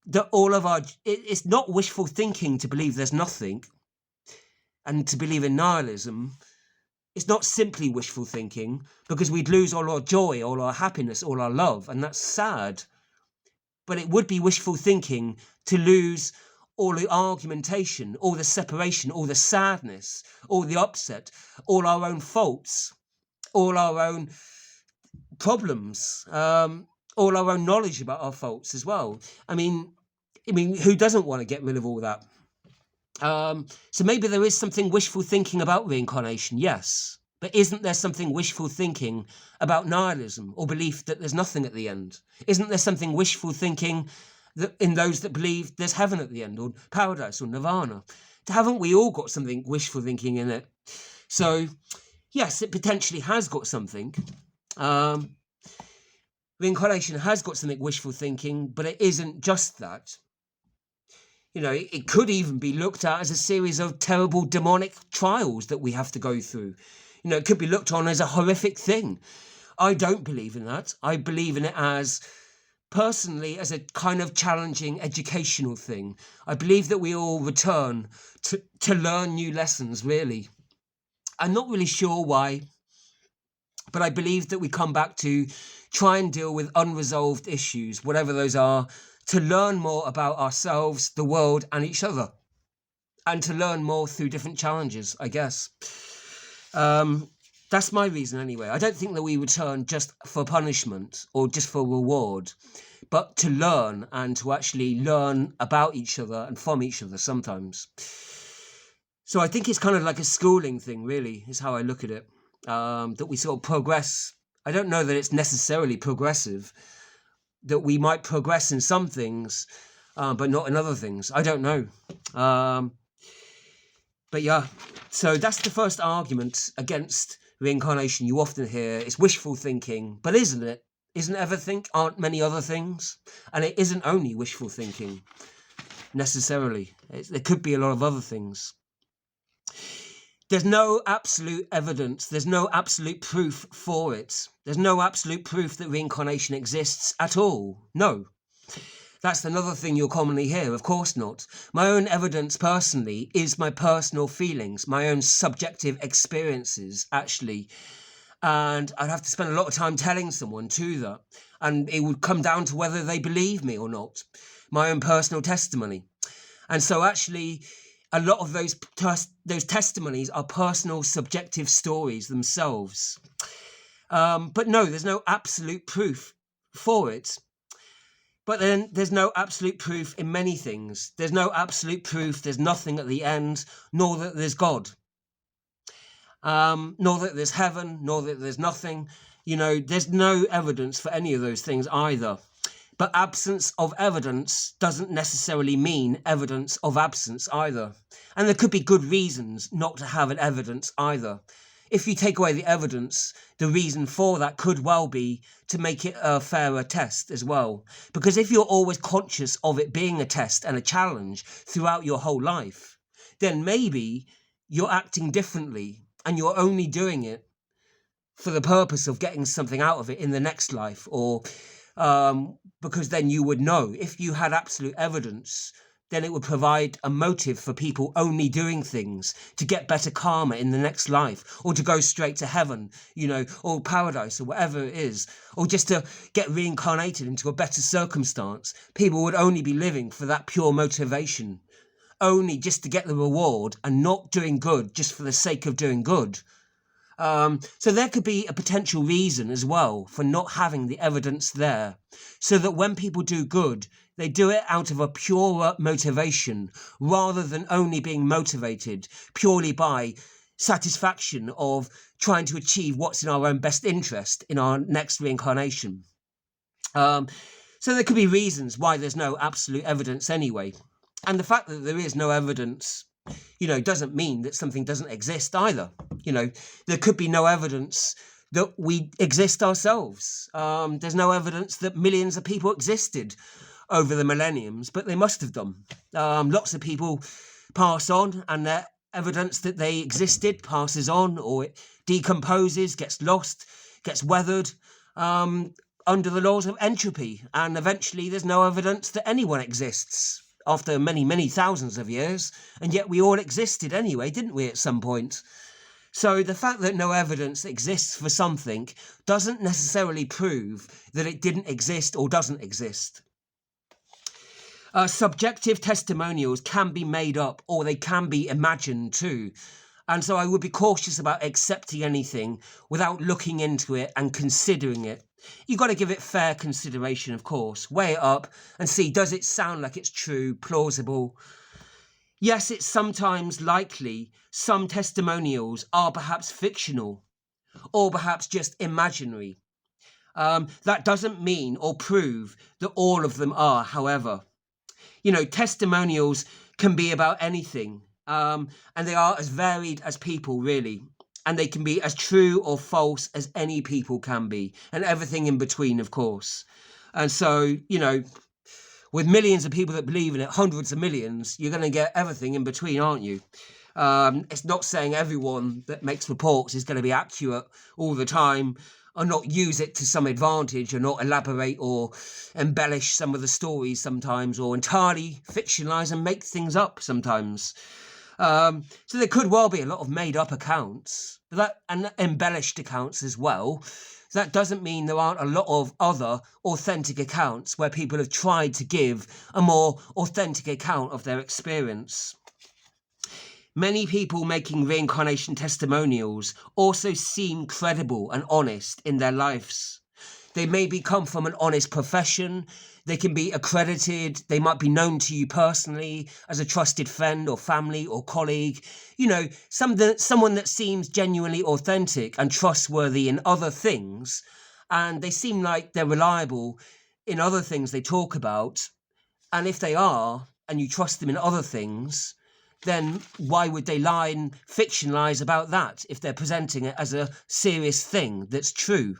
It's not wishful thinking to believe there's nothing and to believe in nihilism. It's not simply wishful thinking because we'd lose all our joy, all our happiness, all our love, and that's sad. But it would be wishful thinking to lose all the argumentation, all the separation, all the sadness, all the upset, all our own faults, all our own problems, all our own knowledge about our faults as well. I mean, who doesn't want to get rid of all that? So maybe there is something wishful thinking about reincarnation, yes. But isn't there something wishful thinking about nihilism or belief that there's nothing at the end? Isn't there something wishful thinking that in those that believe there's heaven at the end, or paradise, or nirvana? Haven't we all got something wishful thinking in it? So, yes, it potentially has got something. Reincarnation has got something wishful thinking, but it isn't just that. You know, it could even be looked at as a series of terrible demonic trials that we have to go through. You know, it could be looked on as a horrific thing. I don't believe in that. I believe in it as, personally, as a kind of challenging educational thing. I believe that we all return to learn new lessons, really. I'm not really sure why, but I believe that we come back to try and deal with unresolved issues, whatever those are, to learn more about ourselves, the world, and each other, and to learn more through different challenges, I guess. That's my reason anyway. I don't think that we return just for punishment or just for reward, but to learn and to actually learn about each other and from each other sometimes. So I think it's kind of like a schooling thing, really, is how I look at it. That we sort of progress. I don't know that it's necessarily progressive, that we might progress in some things, but not in other things. I don't know. But yeah, so that's the first argument against reincarnation you often hear. It's wishful thinking, but isn't it? Isn't everything? Aren't many other things? And it isn't only wishful thinking, necessarily. There could be a lot of other things. There's no absolute evidence. There's no absolute proof for it. There's no absolute proof that reincarnation exists at all. No. That's another thing you'll commonly hear. Of course not. My own evidence personally is my personal feelings, my own subjective experiences, actually. And I'd have to spend a lot of time telling someone to that. And it would come down to whether they believe me or not. My own personal testimony. And so actually, a lot of those testimonies are personal, subjective stories themselves. But no, there's no absolute proof for it. But then there's no absolute proof in many things. There's no absolute proof, there's nothing at the end, nor that there's God. Nor that there's heaven, nor that there's nothing. You know, there's no evidence for any of those things either. But absence of evidence doesn't necessarily mean evidence of absence either. And there could be good reasons not to have an evidence either. If you take away the evidence, the reason for that could well be to make it a fairer test as well. Because if you're always conscious of it being a test and a challenge throughout your whole life, then maybe you're acting differently and you're only doing it for the purpose of getting something out of it in the next life, or because then you would know. If you had absolute evidence, then it would provide a motive for people only doing things to get better karma in the next life, or to go straight to heaven, you know, or paradise, or whatever it is, or just to get reincarnated into a better circumstance. People would only be living for that pure motivation, only just to get the reward and not doing good just for the sake of doing good. So there could be a potential reason as well for not having the evidence there, so that when people do good, they do it out of a pure motivation, rather than only being motivated purely by satisfaction of trying to achieve what's in our own best interest in our next reincarnation. So there could be reasons why there's no absolute evidence anyway. And the fact that there is no evidence, you know, doesn't mean that something doesn't exist either. You know, there could be no evidence that we exist ourselves. There's no evidence that millions of people existed over the millenniums, but they must have done. Lots of people pass on, and their evidence that they existed passes on, or it decomposes, gets lost, gets weathered under the laws of entropy, and eventually there's no evidence that anyone exists after many, many thousands of years, and yet we all existed anyway, didn't we, at some point? So the fact that no evidence exists for something doesn't necessarily prove that it didn't exist or doesn't exist. Subjective testimonials can be made up, or they can be imagined too. And so I would be cautious about accepting anything without looking into it and considering it. You've got to give it fair consideration, of course. Weigh it up and see, does it sound like it's true, plausible? Yes, it's sometimes likely some testimonials are perhaps fictional, or perhaps just imaginary. That doesn't mean or prove that all of them are, however. You know, testimonials can be about anything, and they are as varied as people, really. And they can be as true or false as any people can be, and everything in between, of course. And so, you know, with millions of people that believe in it, hundreds of millions, you're going to get everything in between, aren't you? It's not saying everyone that makes reports is going to be accurate all the time, or not use it to some advantage, or not elaborate or embellish some of the stories sometimes, or entirely fictionalize and make things up sometimes. So there could well be a lot of made-up accounts, and embellished accounts as well. That doesn't mean there aren't a lot of other authentic accounts where people have tried to give a more authentic account of their experience. Many people making reincarnation testimonials also seem credible and honest in their lives. They maybe come from an honest profession. They can be accredited. They might be known to you personally as a trusted friend or family or colleague. You know, someone that seems genuinely authentic and trustworthy in other things. And they seem like they're reliable in other things they talk about. And if they are, and you trust them in other things, then why would they lie and fictionalize about that if they're presenting it as a serious thing that's true?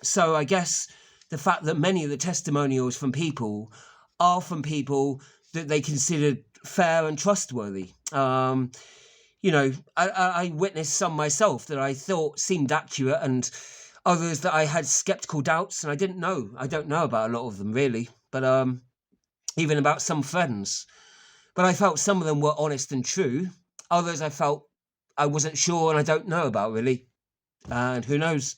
So I guess the fact that many of the testimonials from people are from people that they considered fair and trustworthy. You know, I witnessed some myself that I thought seemed accurate, and others that I had skeptical doubts, and I don't know about a lot of them really, but even about some friends. But I felt some of them were honest and true. Others I felt I wasn't sure and I don't know about really. And who knows?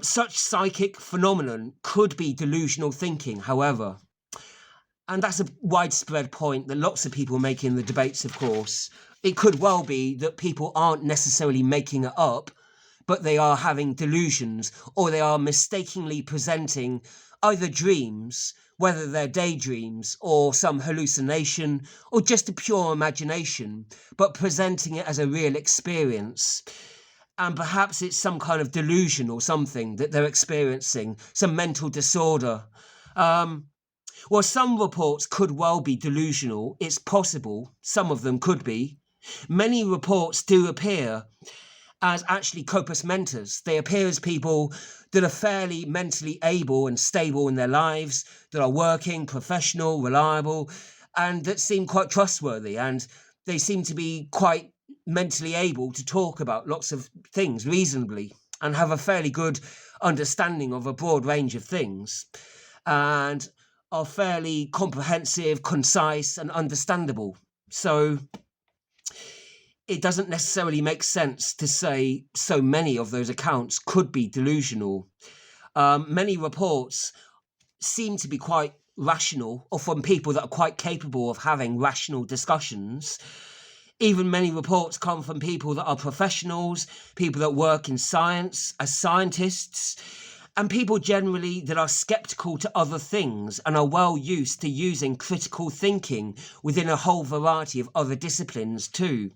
Such psychic phenomenon could be delusional thinking, however. And that's a widespread point that lots of people make in the debates, of course. It could well be that people aren't necessarily making it up, but they are having delusions, or they are mistakenly presenting either dreams, whether they're daydreams or some hallucination or just a pure imagination, but presenting it as a real experience. And perhaps it's some kind of delusion or something that they're experiencing, some mental disorder. Well, some reports could well be delusional. It's possible. Some of them could be. Many reports do appear as actually corpus mentis. They appear as people that are fairly mentally able and stable in their lives, that are working, professional, reliable, and that seem quite trustworthy. And they seem to be quite mentally able to talk about lots of things reasonably and have a fairly good understanding of a broad range of things, and are fairly comprehensive, concise, and understandable. So it doesn't necessarily make sense to say so many of those accounts could be delusional. Many reports seem to be quite rational, or from people that are quite capable of having rational discussions. Even many reports come from people that are professionals, people that work in science as scientists, and people generally that are skeptical to other things and are well used to using critical thinking within a whole variety of other disciplines too.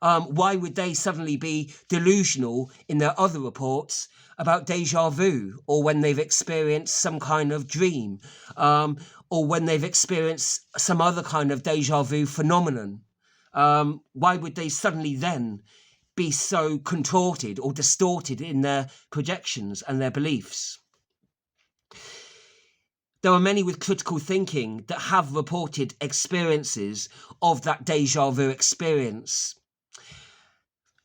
Why would they suddenly be delusional in their other reports about deja vu, or when they've experienced some kind of dream, or when they've experienced some other kind of deja vu phenomenon? Why would they suddenly then be so contorted or distorted in their projections and their beliefs? There are many with critical thinking that have reported experiences of that deja vu experience,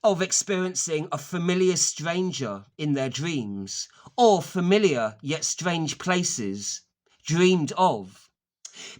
of experiencing a familiar stranger in their dreams, or familiar yet strange places dreamed of.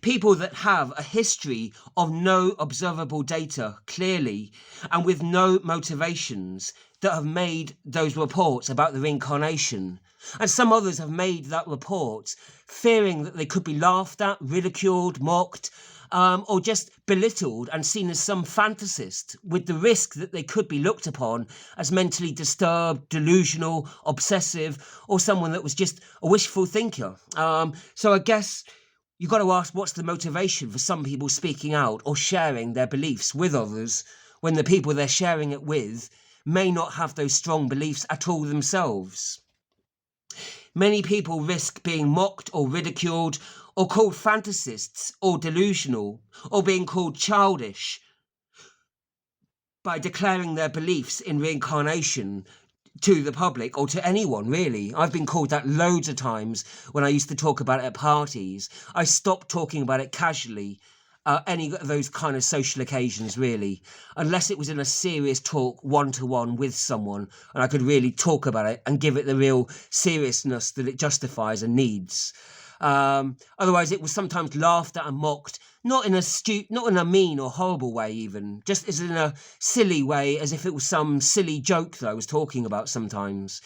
People that have a history of no observable data clearly and with no motivations that have made those reports about the reincarnation. And some others have made that report fearing that they could be laughed at, ridiculed, mocked, or just belittled and seen as some fantasist, with the risk that they could be looked upon as mentally disturbed, delusional, obsessive, or someone that was just a wishful thinker. So I guess you've got to ask, what's the motivation for some people speaking out or sharing their beliefs with others when the people they're sharing it with may not have those strong beliefs at all themselves? Many people risk being mocked or ridiculed or called fantasists or delusional or being called childish by declaring their beliefs in reincarnation to the public or to anyone, really. I've been called that loads of times when I used to talk about it at parties. I stopped talking about it casually, any of those kind of social occasions, really, unless it was in a serious talk one-to-one with someone and I could really talk about it and give it the real seriousness that it justifies and needs. Otherwise, it was sometimes laughed at and mocked not in a mean or horrible way, even just as in a silly way, as if it was some silly joke that I was talking about. Sometimes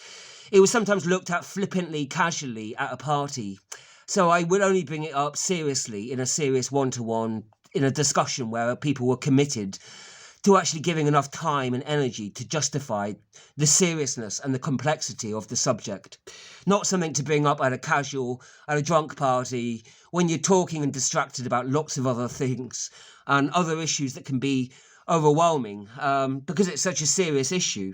it was sometimes looked at flippantly, casually at a party. So I would only bring it up seriously in a serious one-to-one, in a discussion where people were committed to actually giving enough time and energy to justify the seriousness and the complexity of the subject. Not something to bring up at a drunk party, when you're talking and distracted about lots of other things and other issues that can be overwhelming, because it's such a serious issue.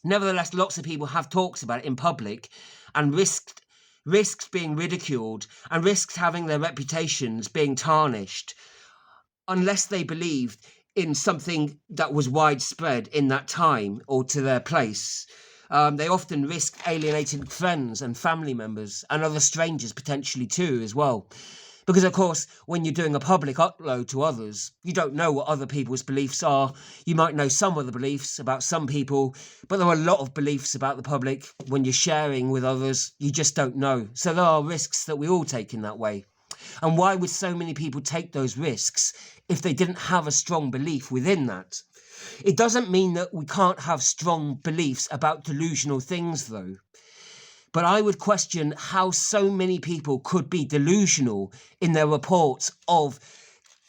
Nevertheless, lots of people have talked about it in public and risked being ridiculed and risked having their reputations being tarnished unless they believed in something that was widespread in that time or to their place. They often risk alienating friends and family members and other strangers potentially too as well. Because, of course, when you're doing a public upload to others, you don't know what other people's beliefs are. You might know some of the beliefs about some people, but there are a lot of beliefs about the public when you're sharing with others. You just don't know. So there are risks that we all take in that way. And why would so many people take those risks if they didn't have a strong belief within that? It doesn't mean that we can't have strong beliefs about delusional things, though. But I would question how so many people could be delusional in their reports of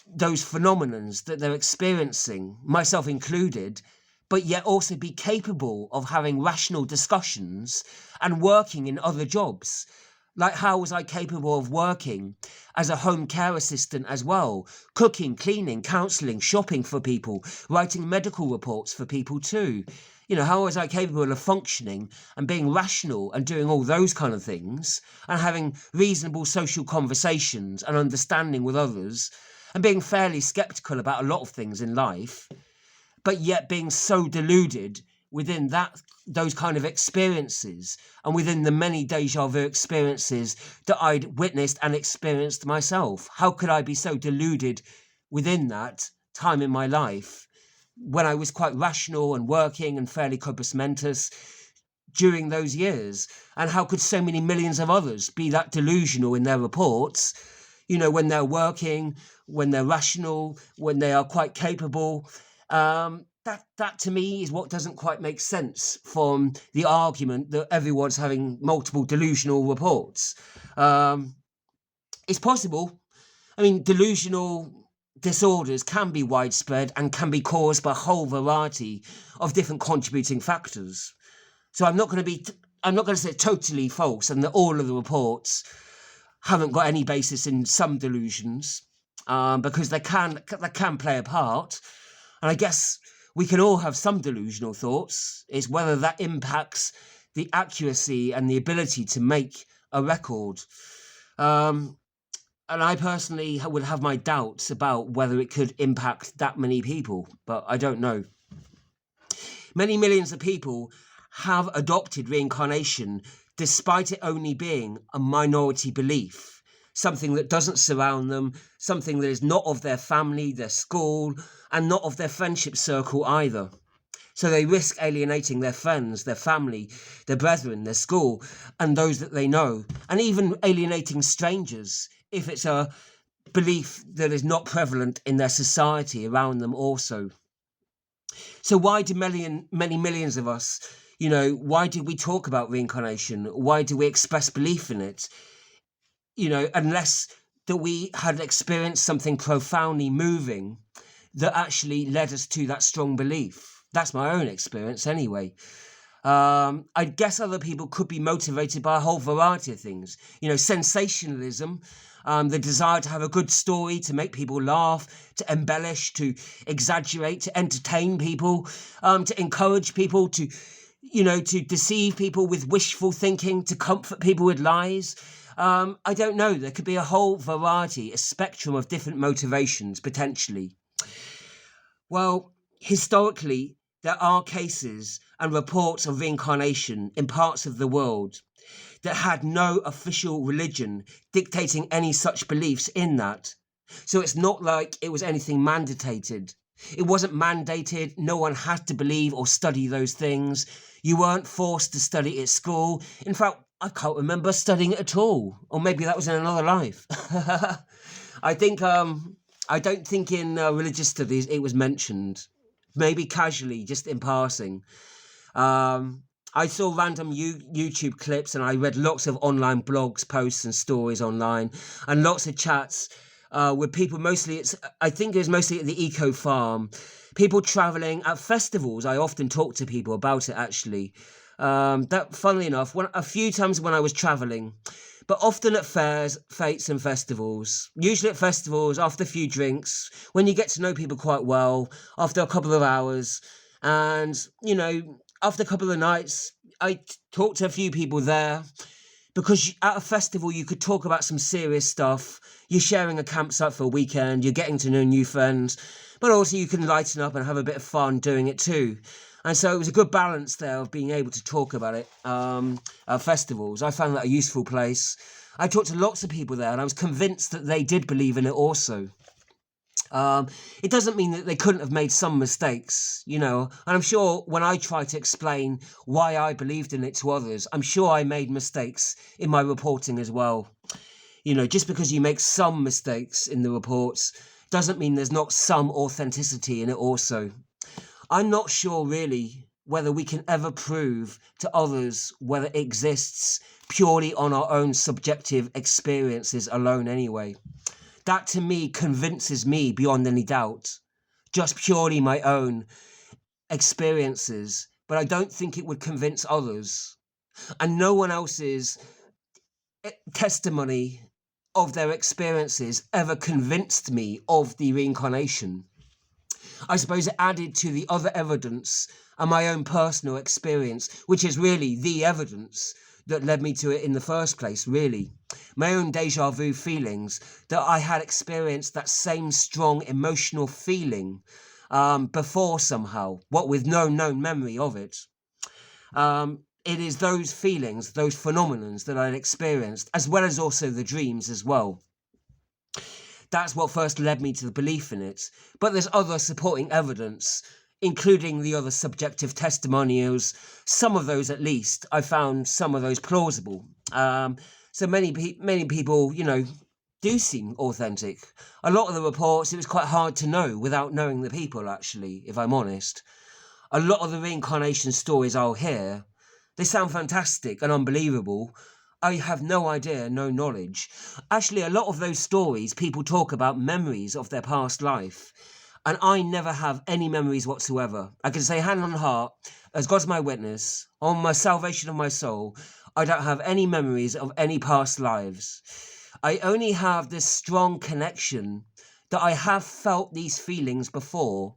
those phenomenons that they're experiencing, myself included, but yet also be capable of having rational discussions and working in other jobs. Like, how was I capable of working as a home care assistant as well? Cooking, cleaning, counselling, shopping for people, writing medical reports for people too. How was I capable of functioning and being rational and doing all those kind of things and having reasonable social conversations and understanding with others and being fairly sceptical about a lot of things in life, but yet being so deluded within those kind of experiences and within the many deja vu experiences that I'd witnessed and experienced myself? How could I be so deluded within that time in my life when I was quite rational and working and fairly compos mentis during those years? And how could so many millions of others be that delusional in their reports, when they're working, when they're rational, when they are quite capable? That to me is what doesn't quite make sense from the argument that everyone's having multiple delusional reports. It's possible. I mean, delusional disorders can be widespread and can be caused by a whole variety of different contributing factors. So I'm not going to say totally false and that all of the reports haven't got any basis in some delusions, because they can play a part. And I guess we can all have some delusional thoughts. It's whether that impacts the accuracy and the ability to make a record. And I personally would have my doubts about whether it could impact that many people, but I don't know. Many millions of people have adopted reincarnation despite it only being a minority belief, something that doesn't surround them, something that is not of their family, their school, and not of their friendship circle either. So they risk alienating their friends, their family, their brethren, their school, and those that they know, and even alienating strangers if it's a belief that is not prevalent in their society around them also. So why do many millions of us, why do we talk about reincarnation? Why do we express belief in it? Unless that we had experienced something profoundly moving that actually led us to that strong belief. That's my own experience anyway. I guess other people could be motivated by a whole variety of things. Sensationalism, the desire to have a good story, to make people laugh, to embellish, to exaggerate, to entertain people, to encourage people, to deceive people with wishful thinking, to comfort people with lies. I don't know. There could be a whole variety, a spectrum of different motivations, potentially. Well, historically, there are cases and reports of reincarnation in parts of the world that had no official religion dictating any such beliefs in that. So it's not like it was anything mandated. It wasn't mandated. No one had to believe or study those things. You weren't forced to study at school. In fact, I can't remember studying it at all. Or maybe that was in another life. I think I don't think in religious studies it was mentioned. Maybe casually, just in passing. Um, I saw random YouTube clips and I read lots of online blogs, posts, and stories online, and lots of chats with people. Mostly, I think it was mostly at the eco farm. People traveling at festivals. I often talk to people about it actually. That, funnily enough, a few times when I was traveling, but often at fairs, fetes, and festivals. Usually at festivals, after a few drinks, when you get to know people quite well, after a couple of hours, and after a couple of nights, I talked to a few people there because at a festival you could talk about some serious stuff. You're sharing a campsite for a weekend, you're getting to know new friends, but also you can lighten up and have a bit of fun doing it too. And so it was a good balance there of being able to talk about it at festivals. I found that a useful place. I talked to lots of people there and I was convinced that they did believe in it also. It doesn't mean that they couldn't have made some mistakes, and I'm sure when I try to explain why I believed in it to others, I'm sure I made mistakes in my reporting as well. Just because you make some mistakes in the reports doesn't mean there's not some authenticity in it also. I'm not sure really whether we can ever prove to others whether it exists purely on our own subjective experiences alone anyway. That to me convinces me beyond any doubt, just purely my own experiences, but I don't think it would convince others. And no one else's testimony of their experiences ever convinced me of the reincarnation. I suppose it added to the other evidence and my own personal experience, which is really the evidence that led me to it in the first place, really. My own deja vu feelings that I had experienced that same strong emotional feeling before somehow, what with no known memory of it. It is those feelings, those phenomenons that I'd experienced, as well as also the dreams as well. That's what first led me to the belief in it. But there's other supporting evidence, including the other subjective testimonials. Some of those, at least, I found some of those plausible. So many people, do seem authentic. A lot of the reports, it was quite hard to know without knowing the people, actually, if I'm honest. A lot of the reincarnation stories I'll hear, they sound fantastic and unbelievable. I have no idea, no knowledge. Actually, a lot of those stories, people talk about memories of their past life. And I never have any memories whatsoever. I can say hand on heart, as God's my witness, on my salvation of my soul, I don't have any memories of any past lives. I only have this strong connection that I have felt these feelings before,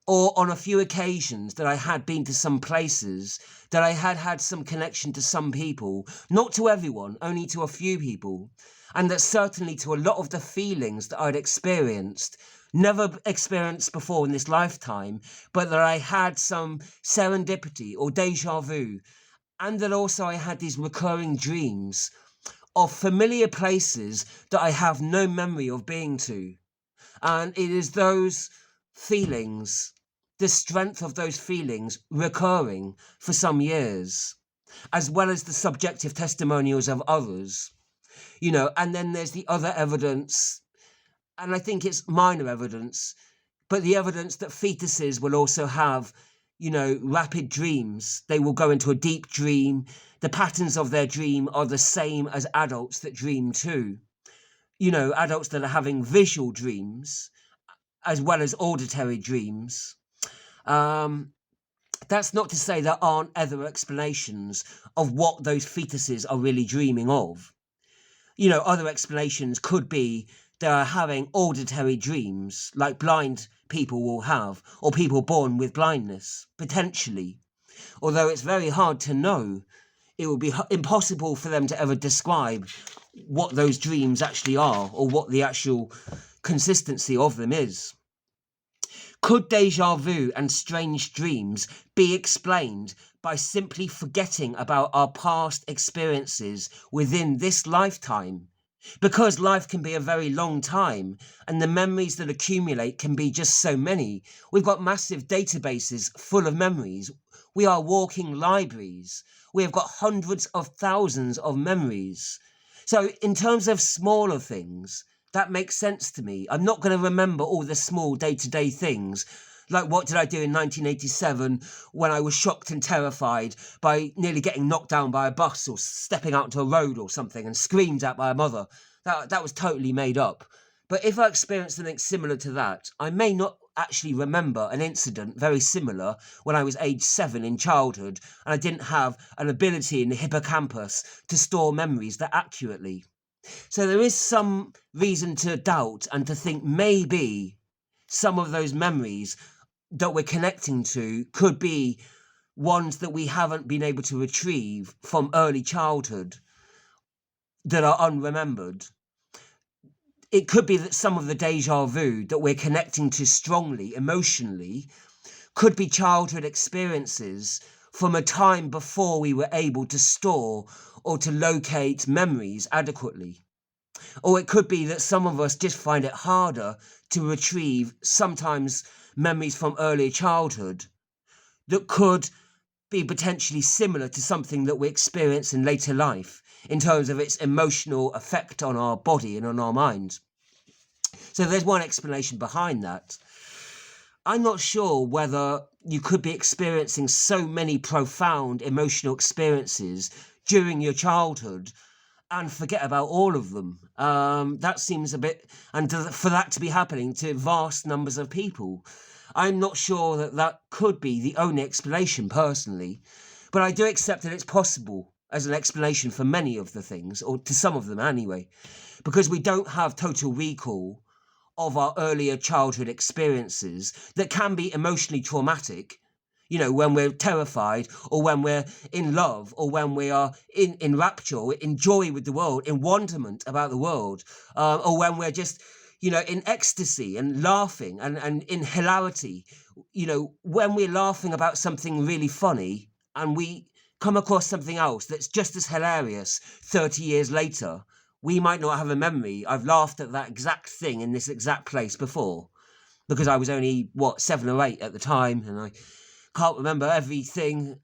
or on a few occasions that I had been to some places, that I had had some connection to some people, not to everyone, only to a few people, and that certainly to a lot of the feelings that I'd experienced, never experienced before in this lifetime, but that I had some serendipity or deja vu, and that also I had these recurring dreams of familiar places that I have no memory of being to. And it is those feelings, the strength of those feelings recurring for some years, as well as the subjective testimonials of others, and then there's the other evidence, and I think it's minor evidence, but the evidence that fetuses will also have, rapid dreams. They will go into a deep dream. The patterns of their dream are the same as adults that dream too. Adults that are having visual dreams as well as auditory dreams. That's not to say there aren't other explanations of what those fetuses are really dreaming of. Other explanations could be they're having auditory dreams like blind people will have, or people born with blindness, potentially. Although it's very hard to know. It would be impossible for them to ever describe what those dreams actually are, or what the actual consistency of them is. Could deja vu and strange dreams be explained by simply forgetting about our past experiences within this lifetime? Because life can be a very long time, and the memories that accumulate can be just so many. We've got massive databases full of memories. We are walking libraries. We have got hundreds of thousands of memories. So in terms of smaller things, That makes sense to me. I'm not going to remember all the small day-to-day things. Like, what did I do in 1987 when I was shocked and terrified by nearly getting knocked down by a bus or stepping out into a road or something and screamed at by a mother? That was totally made up. But if I experienced something similar to that, I may not actually remember an incident very similar when I was age 7 in childhood and I didn't have an ability in the hippocampus to store memories that accurately. So there is some reason to doubt and to think maybe some of those memories that we're connecting to could be ones that we haven't been able to retrieve from early childhood that are unremembered. It could be that some of the deja vu that we're connecting to strongly emotionally could be childhood experiences from a time before we were able to store or to locate memories adequately. Or it could be that some of us just find it harder to retrieve sometimes memories from early childhood that could be potentially similar to something that we experience in later life in terms of its emotional effect on our body and on our mind. So there's one explanation behind that. I'm not sure whether you could be experiencing so many profound emotional experiences during your childhood and forget about all of them. That seems a bit, and for that to be happening to vast numbers of people, I'm not sure that that could be the only explanation personally, but I do accept that it's possible as an explanation for many of the things, or to some of them anyway, because we don't have total recall of our earlier childhood experiences that can be emotionally traumatic. You know, when we're terrified, or when we're in love, or when we are in rapture, in joy with the world, in wonderment about the world, or when we're just, you know, in ecstasy and laughing and in hilarity. You know, when we're laughing about something really funny and we come across something else that's just as hilarious 30 years later, we might not have a memory. I've laughed at that exact thing in this exact place before because I was only, 7 or 8 at the time, and I can't remember everything,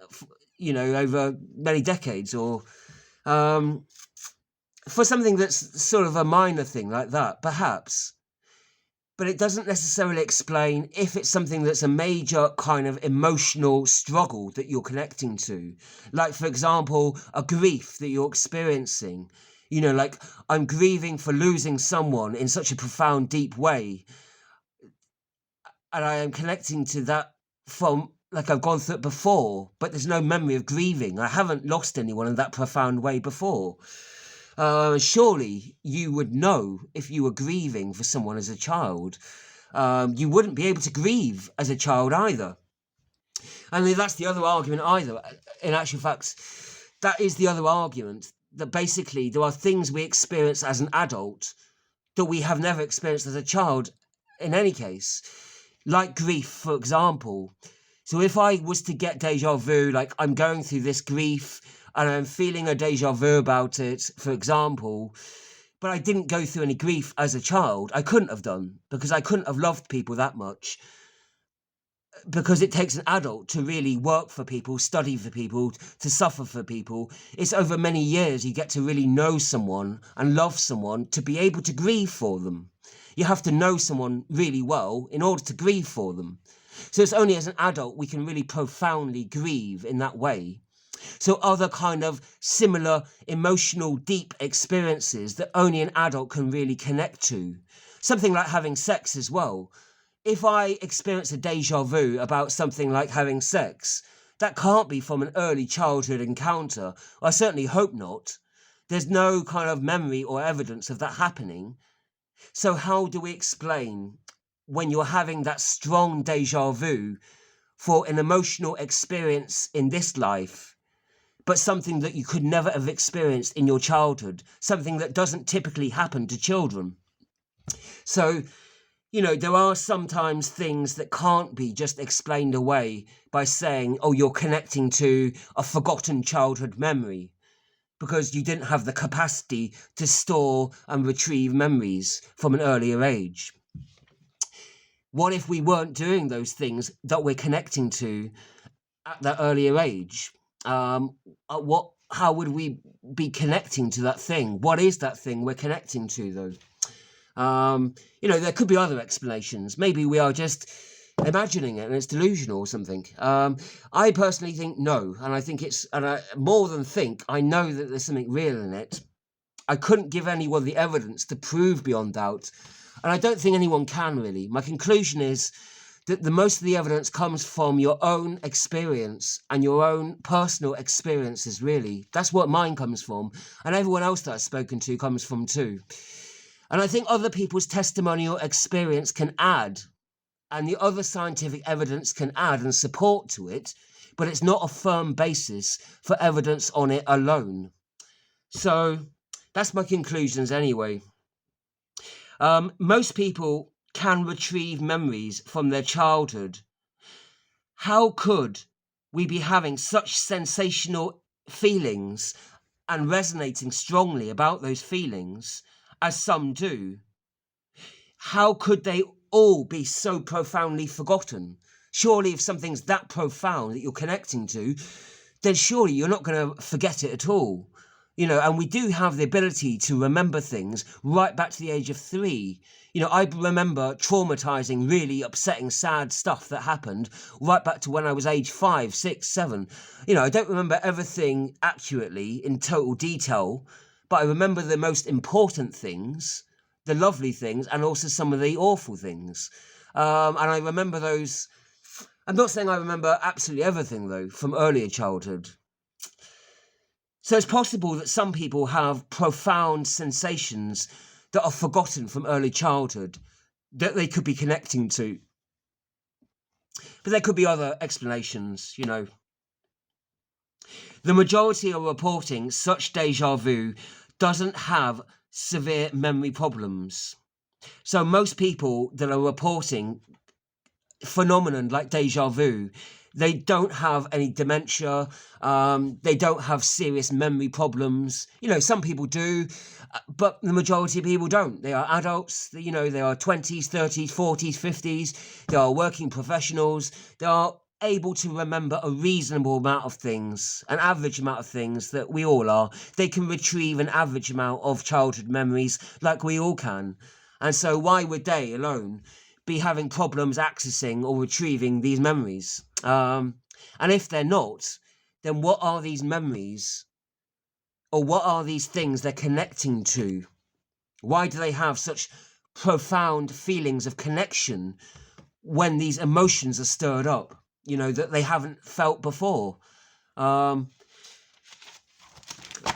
you know, over many decades, or for something that's sort of a minor thing like that, perhaps. But it doesn't necessarily explain if it's something that's a major kind of emotional struggle that you're connecting to. Like, for example, a grief that you're experiencing. You know, like, I'm grieving for losing someone in such a profound, deep way. And I am connecting to that from, like, I've gone through it before, but there's no memory of grieving. I haven't lost anyone in that profound way before. Surely you would know if you were grieving for someone as a child. You wouldn't be able to grieve as a child either. And that's the other argument either. In actual fact, that is the other argument, that basically there are things we experience as an adult that we have never experienced as a child in any case. Like grief, for example. So if I was to get deja vu, like I'm going through this grief and I'm feeling a deja vu about it, for example, but I didn't go through any grief as a child, I couldn't have done, because I couldn't have loved people that much. Because it takes an adult to really work for people, study for people, to suffer for people. It's over many years you get to really know someone and love someone to be able to grieve for them. You have to know someone really well in order to grieve for them. So it's only as an adult we can really profoundly grieve in that way. So other kind of similar emotional deep experiences that only an adult can really connect to. Something like having sex as well. If I experience a deja vu about something like having sex, that can't be from an early childhood encounter. I certainly hope not. There's no kind of memory or evidence of that happening. So how do we explain when you're having that strong deja vu for an emotional experience in this life, but something that you could never have experienced in your childhood, something that doesn't typically happen to children? So, you know, there are sometimes things that can't be just explained away by saying, oh, you're connecting to a forgotten childhood memory because you didn't have the capacity to store and retrieve memories from an earlier age. What if we weren't doing those things that we're connecting to at that earlier age? How would we be connecting to that thing? What is that thing we're connecting to, though? There could be other explanations. Maybe we are just imagining it and it's delusional or something. I personally think no, and I think more than think, I know that there's something real in it. I couldn't give anyone the evidence to prove beyond doubt, and I don't think anyone can really. My conclusion is that the most of the evidence comes from your own experience and your own personal experiences, really. That's what mine comes from, and everyone else that I've spoken to comes from too. And I think other people's testimonial experience can add, and the other scientific evidence can add and support to it, but it's not a firm basis for evidence on it alone. So that's my conclusions anyway. Most people can retrieve memories from their childhood. How could we be having such sensational feelings and resonating strongly about those feelings as some do? How could they all be so profoundly forgotten? Surely if something's that profound that you're connecting to, then surely you're not going to forget it at all. And we do have the ability to remember things right back to the age of 3. I remember traumatizing, really upsetting, sad stuff that happened right back to when I was age 5, 6, 7. I don't remember everything accurately in total detail, but I remember the most important things, the lovely things, and also some of the awful things. And I remember those. I'm not saying I remember absolutely everything, though, from earlier childhood. So it's possible that some people have profound sensations that are forgotten from early childhood that they could be connecting to. But there could be other explanations, The majority are reporting such déjà vu doesn't have severe memory problems. So most people that are reporting phenomenon like déjà vu, they don't have any dementia, they don't have serious memory problems. Some people do, but the majority of people don't. They are adults, they are 20s, 30s, 40s, 50s, they are working professionals, they are able to remember a reasonable amount of things, an average amount of things that we all are. They can retrieve an average amount of childhood memories like we all can. And so why would they alone be having problems accessing or retrieving these memories? And if they're not, then what are these memories, or what are these things they're connecting to? Why do they have such profound feelings of connection when these emotions are stirred up, that they haven't felt before? But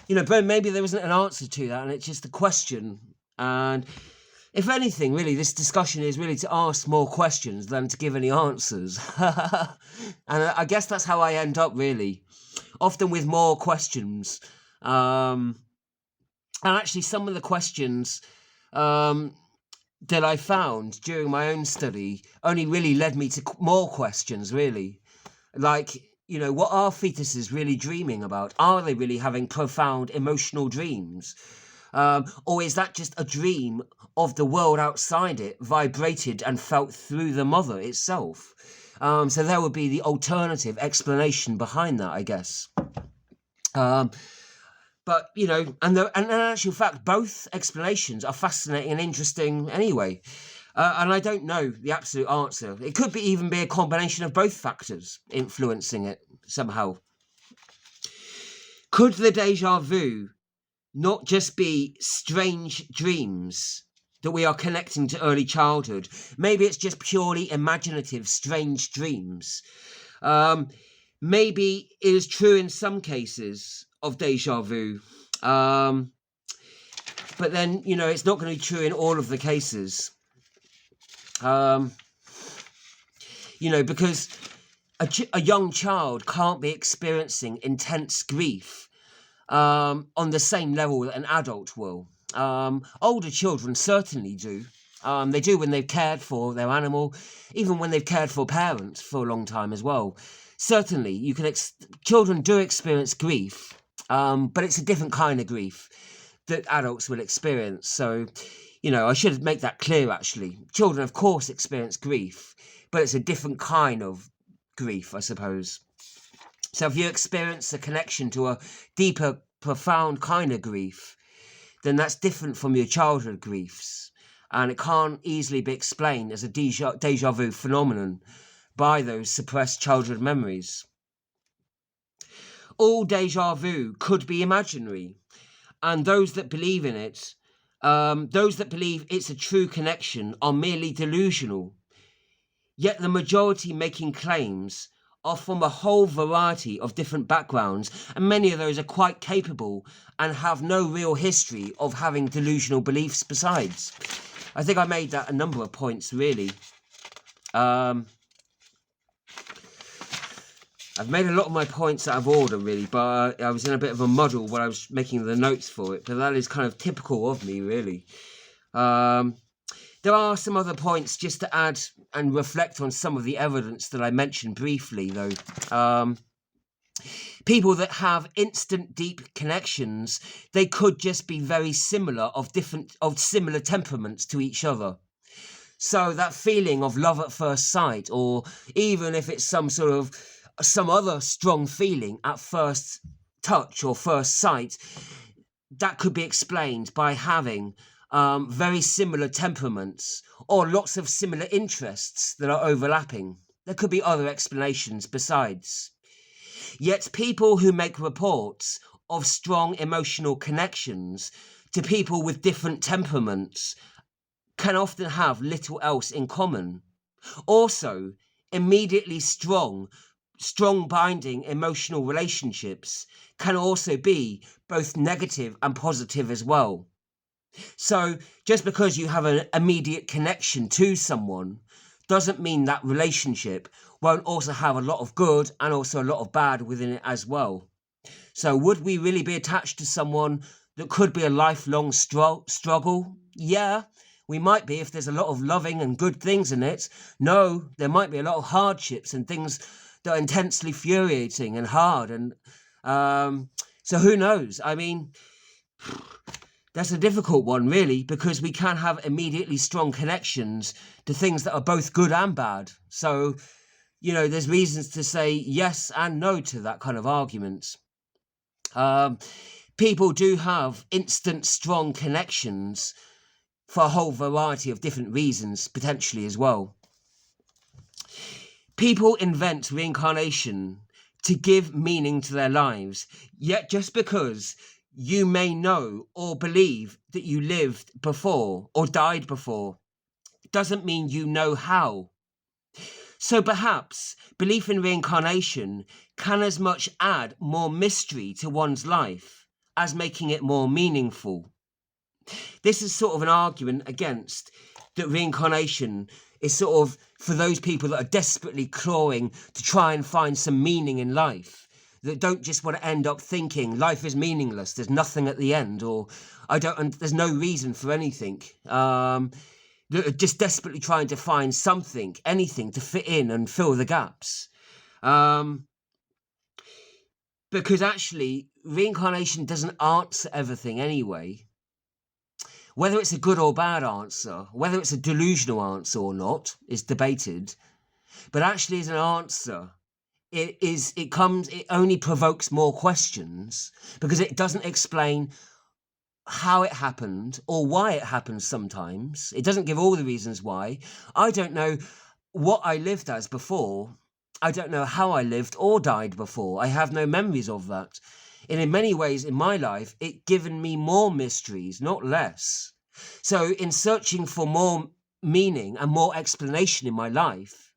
maybe there isn't an answer to that, and it's just a question. And if anything, really, this discussion is really to ask more questions than to give any answers. And I guess that's how I end up, really, often with more questions. And actually, some of the questions that I found during my own study only really led me to more questions, really. Like, what are fetuses really dreaming about? Are they really having profound emotional dreams? Or is that just a dream of the world outside it, vibrated and felt through the mother itself? So there would be the alternative explanation behind that, I guess. But, and in actual fact, both explanations are fascinating and interesting anyway. And I don't know the absolute answer. It could even be a combination of both factors influencing it somehow. Could the déjà vu not just be strange dreams that we are connecting to early childhood? Maybe it's just purely imaginative, strange dreams. Maybe it is true in some cases of déjà vu. But then, it's not going to be true in all of the cases. Because a young child can't be experiencing intense grief on the same level that an adult will. Older children certainly do. They do when they've cared for their animal, even when they've cared for parents for a long time as well. Certainly, children do experience grief, but it's a different kind of grief that adults will experience. So, I should make that clear, actually. Children, of course, experience grief, but it's a different kind of grief, I suppose. So if you experience a connection to a deeper, profound kind of grief, then that's different from your childhood griefs. and it can't easily be explained as a deja vu phenomenon by those suppressed childhood memories. All deja vu could be imaginary, and those that believe in it, those that believe it's a true connection, are merely delusional. Yet the majority making claims are from a whole variety of different backgrounds, and many of those are quite capable and have no real history of having delusional beliefs besides. I think I made that a number of points, really. I've made a lot of my points out of order, really, but I was in a bit of a muddle when I was making the notes for it, but that is kind of typical of me, really. There are some other points just to add and reflect on some of the evidence that I mentioned briefly, though. People that have instant deep connections, they could just be very similar, of similar temperaments to each other. So that feeling of love at first sight, or even if it's some other strong feeling at first touch or first sight, that could be explained by having very similar temperaments or lots of similar interests that are overlapping. There could be other explanations besides. Yet people who make reports of strong emotional connections to people with different temperaments can often have little else in common. Also, immediately strong binding emotional relationships can also be both negative and positive as well. So just because you have an immediate connection to someone doesn't mean that relationship won't also have a lot of good and also a lot of bad within it as well. So would we really be attached to someone that could be a lifelong struggle? Yeah, we might be if there's a lot of loving and good things in it. No, there might be a lot of hardships and things that are intensely infuriating and hard. And so who knows? I mean, that's a difficult one, really, because we can have immediately strong connections to things that are both good and bad. So, there's reasons to say yes and no to that kind of argument. People do have instant strong connections for a whole variety of different reasons, potentially as well. People invent reincarnation to give meaning to their lives, yet just because you may know or believe that you lived before or died before doesn't mean you know how. So perhaps belief in reincarnation can as much add more mystery to one's life as making it more meaningful. This is sort of an argument against that reincarnation is sort of for those people that are desperately clawing to try and find some meaning in life, that don't just want to end up thinking life is meaningless, there's nothing at the end, or there's no reason for anything. That are just desperately trying to find something, anything to fit in and fill the gaps. Because actually, reincarnation doesn't answer everything anyway. Whether it's a good or bad answer, whether it's a delusional answer or not, is debated. But actually, as an answer, it only provokes more questions because it doesn't explain how it happened or why it happens sometimes. It doesn't give all the reasons why. I don't know what I lived as before. I don't know how I lived or died before. I have no memories of that. And in many ways in my life, it's given me more mysteries, not less. So in searching for more meaning and more explanation in my life,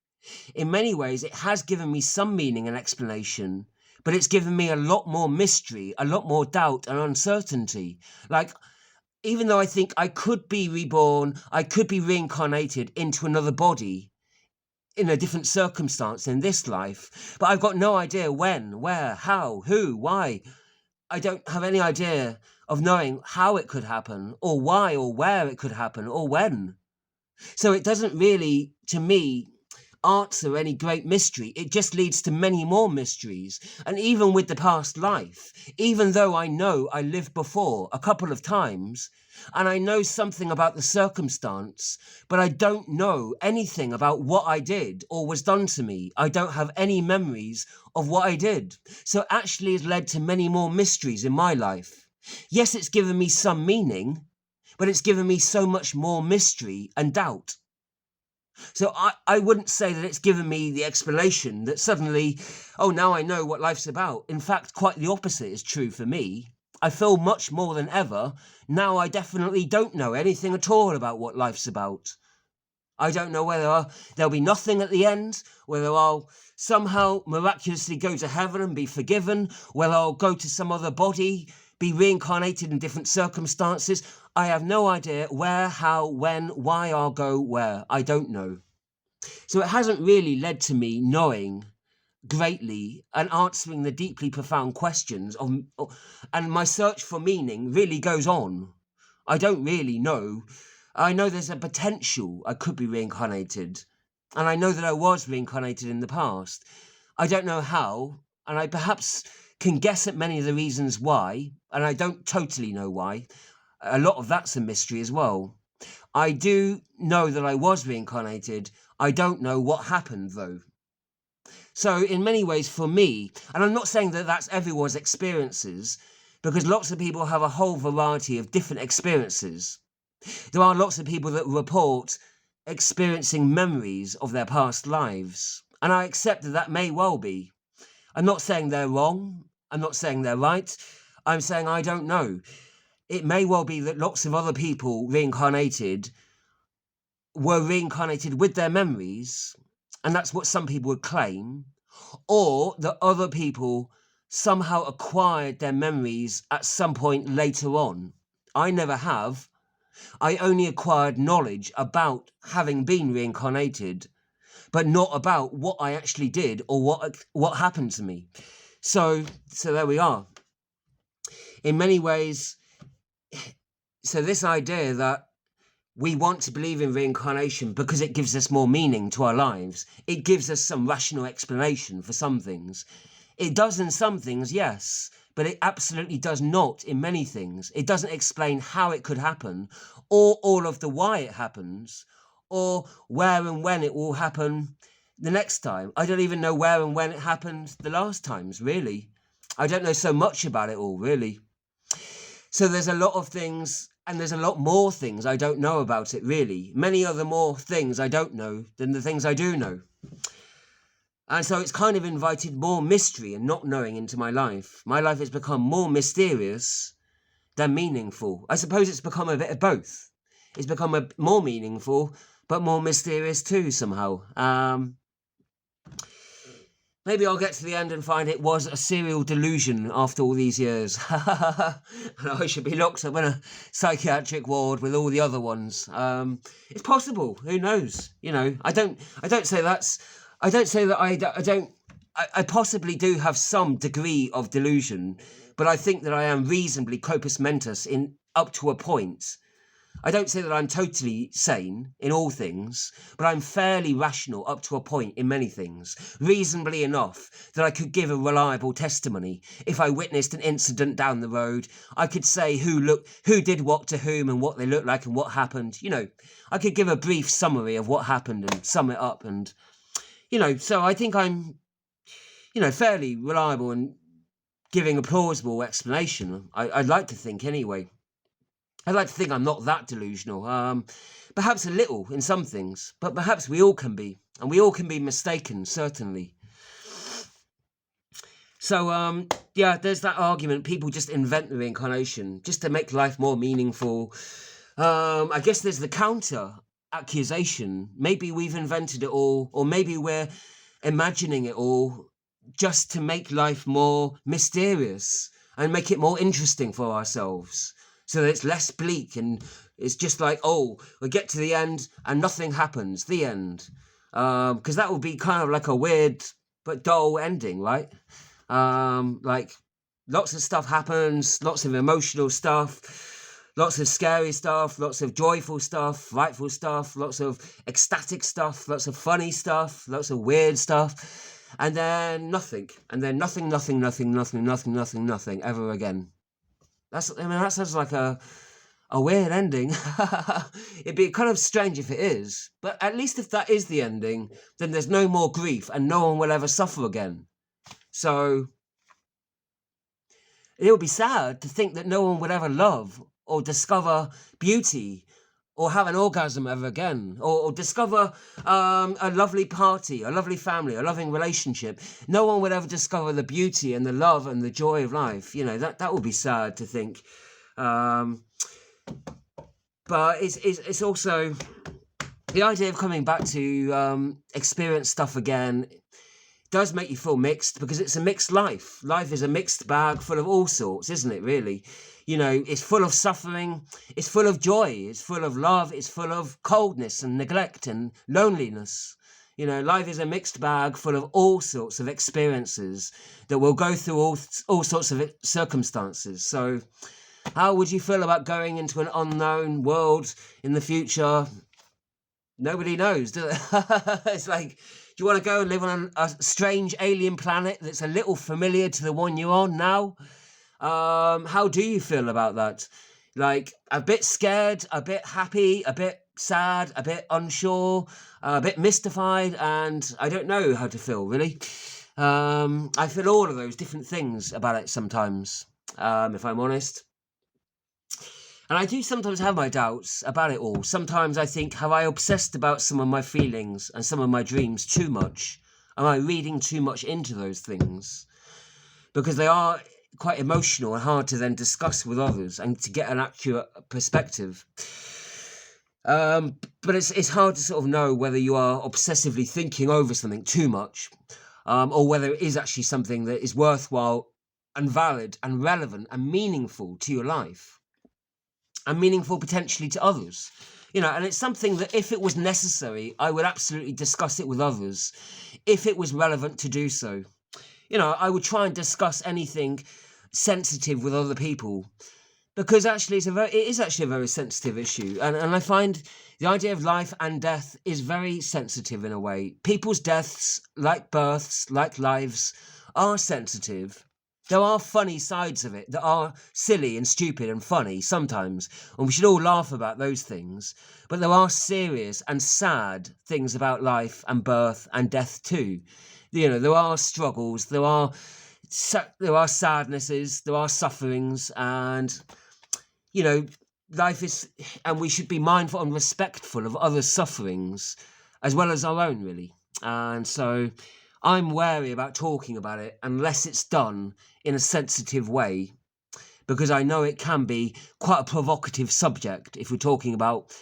in many ways, it has given me some meaning and explanation, but it's given me a lot more mystery, a lot more doubt and uncertainty. Like, even though I think I could be reborn, I could be reincarnated into another body in a different circumstance in this life, but I've got no idea when, where, how, who, why. I don't have any idea of knowing how it could happen, or why, or where it could happen, or when. So it doesn't really, to me, answer any great mystery. It just leads to many more mysteries. And even with the past life, even though I know I lived before a couple of times, and I know something about the circumstance, but I don't know anything about what I did or was done to me. I don't have any memories of what I did. So actually it's led to many more mysteries in my life. Yes, it's given me some meaning, but it's given me so much more mystery and doubt. So I wouldn't say that it's given me the explanation that suddenly, oh, now I know what life's about. In fact, quite the opposite is true for me. I feel much more than ever. Now I definitely don't know anything at all about what life's about. I don't know whether there'll be nothing at the end, whether I'll somehow miraculously go to heaven and be forgiven, whether I'll go to some other body, be reincarnated in different circumstances. I have no idea where, how, when, why I'll go where. I don't know. So it hasn't really led to me knowing greatly and answering the deeply profound questions and my search for meaning really goes on. I don't really know. I know there's a potential I could be reincarnated, and I know that I was reincarnated in the past. I don't know how, and I perhaps can guess at many of the reasons why, and I don't totally know why. A lot of that's a mystery as well. I do know that I was reincarnated. I don't know what happened, though. So in many ways for me, and I'm not saying that that's everyone's experiences, because lots of people have a whole variety of different experiences. There are lots of people that report experiencing memories of their past lives, and I accept that that may well be. I'm not saying they're wrong. I'm not saying they're right. I'm saying I don't know. It may well be that lots of other people were reincarnated with their memories, and that's what some people would claim, or that other people somehow acquired their memories at some point later on. I never have. I only acquired knowledge about having been reincarnated, but not about what I actually did or what happened to me. So there we are. In many ways, so this idea that we want to believe in reincarnation because it gives us more meaning to our lives. It gives us some rational explanation for some things. It does in some things, yes, but it absolutely does not in many things. It doesn't explain how it could happen, or all of the why it happens, or where and when it will happen the next time. I don't even know where and when it happened the last times, really. I don't know so much about it all, really. So there's a lot of things, and there's a lot more things I don't know about it, really. Many other more things I don't know than the things I do know. And so it's kind of invited more mystery and not knowing into my life. My life has become more mysterious than meaningful. I suppose it's become a bit of both. It's become more meaningful, but more mysterious too, somehow. Maybe I'll get to the end and find it was a serial delusion after all these years. And I should be locked up in a psychiatric ward with all the other ones. It's possible. Who knows? You know, I don't say that I possibly do have some degree of delusion, but I think that I am reasonably corpus mentis in up to a point. I don't say that I'm totally sane in all things, but I'm fairly rational up to a point in many things, reasonably enough that I could give a reliable testimony. If I witnessed an incident down the road, I could say who did what to whom and what they looked like and what happened. You know, I could give a brief summary of what happened and sum it up, and so I think I'm, fairly reliable and giving a plausible explanation. I'd like to think anyway. I'd like to think I'm not that delusional. Perhaps a little in some things, but perhaps we all can be, and we all can be mistaken, certainly. So, there's that argument. People just invent the reincarnation just to make life more meaningful. I guess there's the counter accusation. Maybe we've invented it all, or maybe we're imagining it all just to make life more mysterious and make it more interesting for ourselves, so that it's less bleak and it's just like, oh, we get to the end and nothing happens, the end. Because that would be kind of like a weird but dull ending, right? Like lots of stuff happens, lots of emotional stuff, lots of scary stuff, lots of joyful stuff, frightful stuff, lots of ecstatic stuff, lots of funny stuff, lots of weird stuff, and then nothing, and then nothing ever again. That sounds like a weird ending. It'd be kind of strange if it is, but at least if that is the ending, then there's no more grief and no one will ever suffer again. So it would be sad to think that no one would ever love or discover beauty, or have an orgasm ever again, or discover a lovely party, a lovely family, a loving relationship. No one would ever discover the beauty and the love and the joy of life. You know, that would be sad to think. But it's also the idea of coming back to experience stuff again does make you feel mixed, because it's a mixed life. Life is a mixed bag full of all sorts, isn't it, really? You know, it's full of suffering, it's full of joy, it's full of love, it's full of coldness and neglect and loneliness. You know, life is a mixed bag full of all sorts of experiences that will go through all sorts of circumstances. So how would you feel about going into an unknown world in the future? Nobody knows, do they? It's like, do you want to go and live on a strange alien planet that's a little familiar to the one you're on now? How do you feel about that? Like, a bit scared, a bit happy, a bit sad, a bit unsure, a bit mystified, and I don't know how to feel, really. I feel all of those different things about it sometimes, if I'm honest. And I do sometimes have my doubts about it all. Sometimes I think, have I obsessed about some of my feelings and some of my dreams too much? Am I reading too much into those things? Because they are quite emotional and hard to then discuss with others and to get an accurate perspective. But it's hard to sort of know whether you are obsessively thinking over something too much, or whether it is actually something that is worthwhile and valid and relevant and meaningful to your life. And meaningful potentially to others, you know, and it's something that if it was necessary, I would absolutely discuss it with others if it was relevant to do so. You know, I would try and discuss anything sensitive with other people, because actually it is actually a very sensitive issue, and I find the idea of life and death is very sensitive in a way. People's deaths, like births, like lives, are sensitive. There are funny sides of it that are silly and stupid and funny sometimes, and we should all laugh about those things. But there are serious and sad things about life and birth and death too. You know, there are struggles, there are sadnesses, there are sufferings, and, you know, life is, and we should be mindful and respectful of others' sufferings as well as our own, really. And so I'm wary about talking about it unless it's done in a sensitive way, because I know it can be quite a provocative subject if we're talking about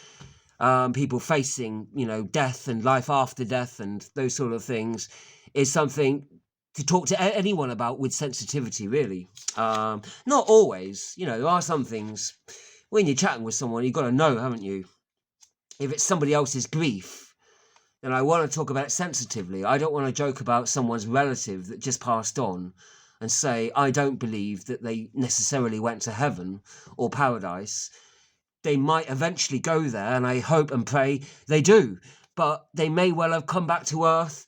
people facing, you know, death and life after death and those sort of things. Is something to talk to anyone about with sensitivity, really. Not always, you know, there are some things when you're chatting with someone, you've got to know, haven't you? If it's somebody else's grief, then I want to talk about it sensitively. I don't want to joke about someone's relative that just passed on and say, I don't believe that they necessarily went to heaven or paradise. They might eventually go there, and I hope and pray they do. But they may well have come back to Earth,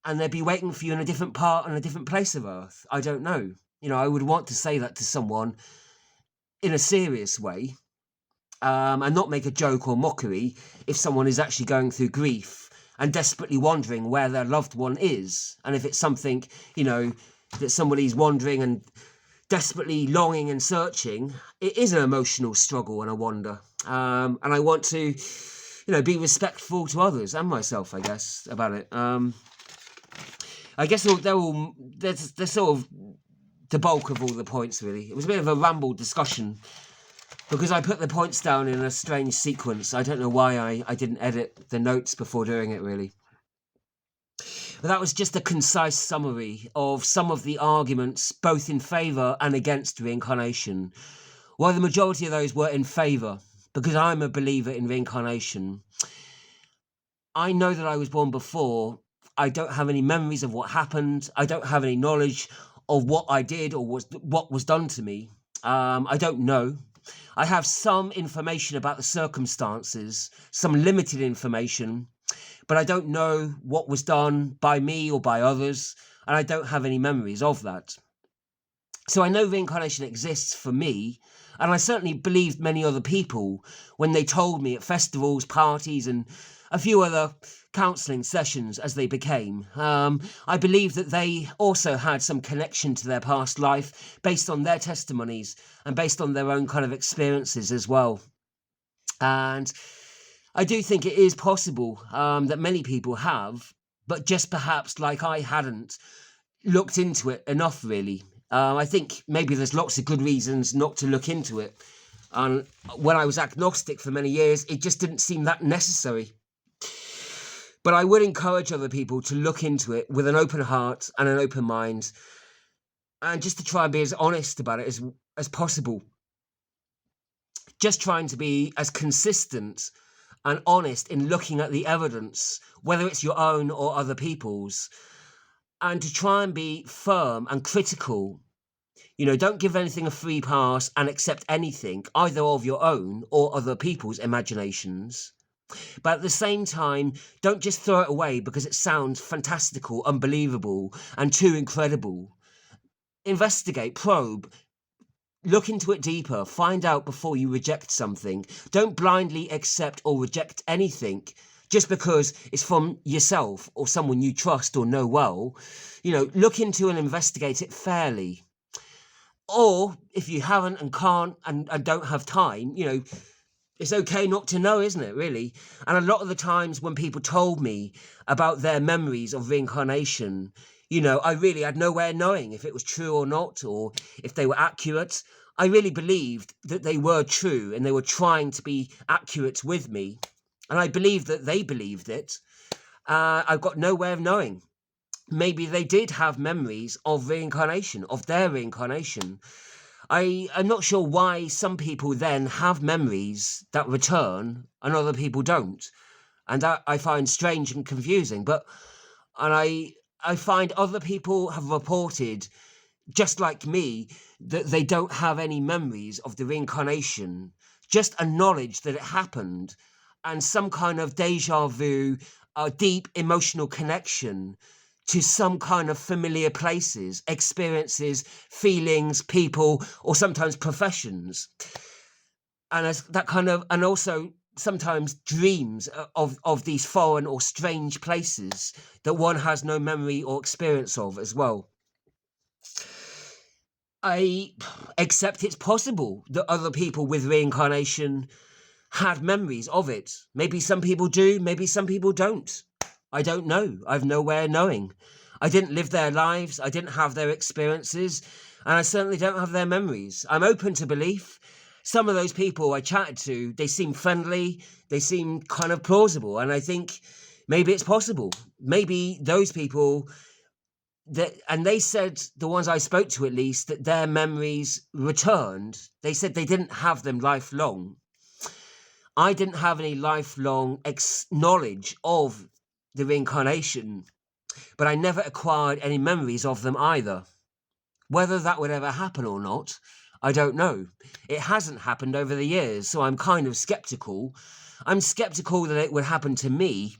and they'd be waiting for you in a different part and a different place of Earth. I don't know. You know, I would want to say that to someone in a serious way, and not make a joke or mockery if someone is actually going through grief and desperately wondering where their loved one is. And if it's something, you know, that somebody's wondering and desperately longing and searching, it is an emotional struggle and a wonder. And I want to, you know, be respectful to others and myself, I guess, about it. I guess they're sort of the bulk of all the points, really. It was a bit of a ramble discussion because I put the points down in a strange sequence. I don't know why I didn't edit the notes before doing it, really. But that was just a concise summary of some of the arguments, both in favour and against reincarnation. While the majority of those were in favour, because I'm a believer in reincarnation, I know that I was born before. I don't have any memories of what happened. I don't have any knowledge of what I did or what was done to me. I don't know. I have some information about the circumstances, some limited information, but I don't know what was done by me or by others, and I don't have any memories of that. So I know reincarnation exists for me, and I certainly believed many other people when they told me at festivals, parties, and a few other counselling sessions as they became. I believe that they also had some connection to their past life based on their testimonies and based on their own kind of experiences as well. And I do think it is possible that many people have, but just perhaps like I hadn't looked into it enough, really. I think maybe there's lots of good reasons not to look into it. And when I was agnostic for many years, it just didn't seem that necessary. But I would encourage other people to look into it with an open heart and an open mind, and just to try and be as honest about it as possible. Just trying to be as consistent and honest in looking at the evidence, whether it's your own or other people's, and to try and be firm and critical. Don't give anything a free pass and accept anything, either of your own or other people's imaginations. But at the same time, don't just throw it away because it sounds fantastical, unbelievable, and too incredible. Investigate, probe, look into it deeper, find out before you reject something. Don't blindly accept or reject anything just because it's from yourself or someone you trust or know well. Look into and investigate it fairly. Or if you haven't and can't and don't have time, it's okay not to know, isn't it, really? And a lot of the times when people told me about their memories of reincarnation, I really had no way of knowing if it was true or not, or if they were accurate. I really believed that they were true and they were trying to be accurate with me. And I believed that they believed it. I've got no way of knowing. Maybe they did have memories of reincarnation, of their reincarnation. I'm not sure why some people then have memories that return and other people don't. And that I find strange and confusing. And I find other people have reported, just like me, that they don't have any memories of the reincarnation, just a knowledge that it happened and some kind of deja vu, a deep emotional connection to some kind of familiar places, experiences, feelings, people, or sometimes professions. And as that kind of, and also sometimes dreams of these foreign or strange places that one has no memory or experience of as well. I accept it's possible that other people with reincarnation had memories of it. Maybe some people do, maybe some people don't. I don't know. I've no way of knowing. I didn't live their lives. I didn't have their experiences. And I certainly don't have their memories. I'm open to belief. Some of those people I chatted to, they seem friendly. They seem kind of plausible. And I think maybe it's possible. Maybe those people, and they said, the ones I spoke to at least, that their memories returned. They said they didn't have them lifelong. I didn't have any lifelong knowledge of the reincarnation, but I never acquired any memories of them either. Whether that would ever happen or not, I don't know. It hasn't happened over the years, so I'm kind of skeptical. I'm skeptical that it would happen to me.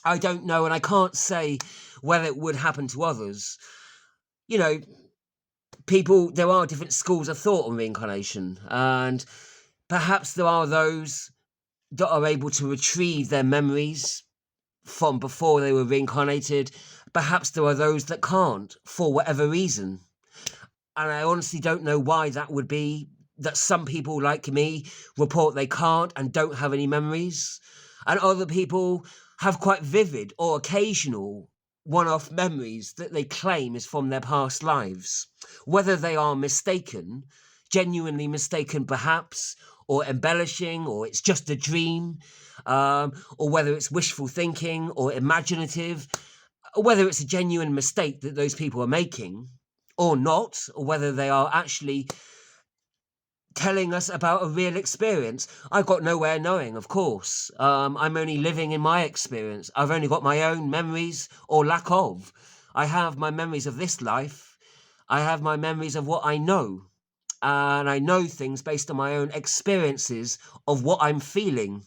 I don't know, and I can't say whether it would happen to others. There are different schools of thought on reincarnation, and perhaps there are those that are able to retrieve their memories from before they were reincarnated. Perhaps there are those that can't, for whatever reason. And I honestly don't know why that would be, that some people like me report they can't and don't have any memories, and other people have quite vivid or occasional one-off memories that they claim is from their past lives. Whether they are mistaken, genuinely mistaken perhaps, or embellishing, or it's just a dream, or whether it's wishful thinking or imaginative, or whether it's a genuine mistake that those people are making or not, or whether they are actually telling us about a real experience. I've got no way of knowing, of course. I'm only living in my experience. I've only got my own memories, or lack of. I have my memories of this life. I have my memories of what I know. And I know things based on my own experiences of what I'm feeling,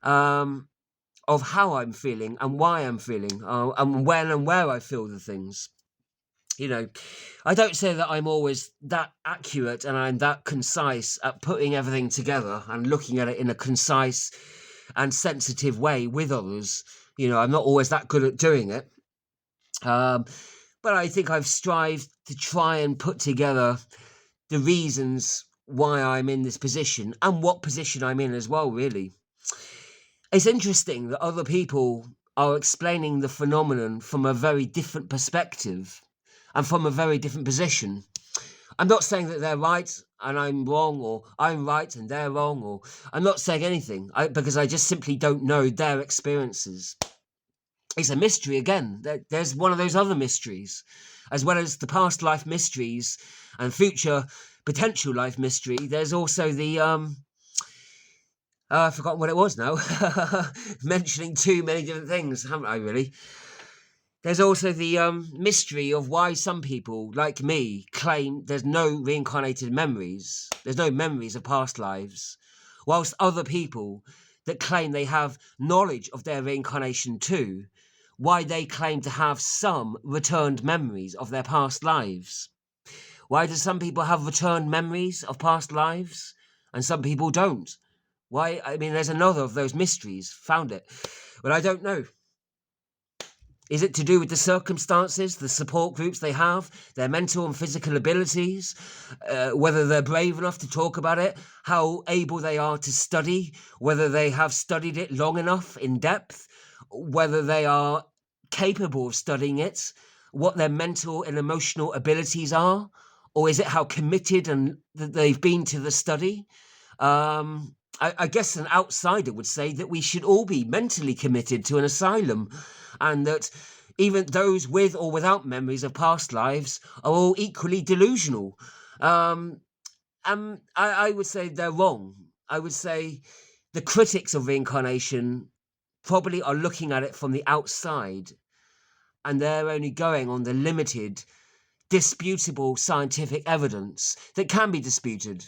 of how I'm feeling and why I'm feeling, and when and where I feel the things. I don't say that I'm always that accurate and I'm that concise at putting everything together and looking at it in a concise and sensitive way with others. I'm not always that good at doing it. But I think I've strived to try and put together the reasons why I'm in this position and what position I'm in as well, really. It's interesting that other people are explaining the phenomenon from a very different perspective and from a very different position. I'm not saying that they're right and I'm wrong, or I'm right and they're wrong, or I'm not saying anything because I just simply don't know their experiences. It's a mystery again. There's one of those other mysteries, as well as the past life mysteries and future potential life mystery. There's also the I've forgotten what it was now. Mentioning too many different things, haven't I, really? There's also the mystery of why some people, like me, claim there's no reincarnated memories. There's no memories of past lives. Whilst other people that claim they have knowledge of their reincarnation too, why they claim to have some returned memories of their past lives. Why do some people have returned memories of past lives and some people don't? Why? I mean, there's another of those mysteries. Found it. But I don't know. Is it to do with the circumstances, the support groups they have, their mental and physical abilities, whether they're brave enough to talk about it, how able they are to study, whether they have studied it long enough in depth, whether they are capable of studying it, what their mental and emotional abilities are, or is it how committed and that they've been to the study? I guess an outsider would say that we should all be mentally committed to an asylum, and that even those with or without memories of past lives are all equally delusional. I would say they're wrong. I would say the critics of reincarnation probably are looking at it from the outside, and they're only going on the limited, disputable scientific evidence that can be disputed.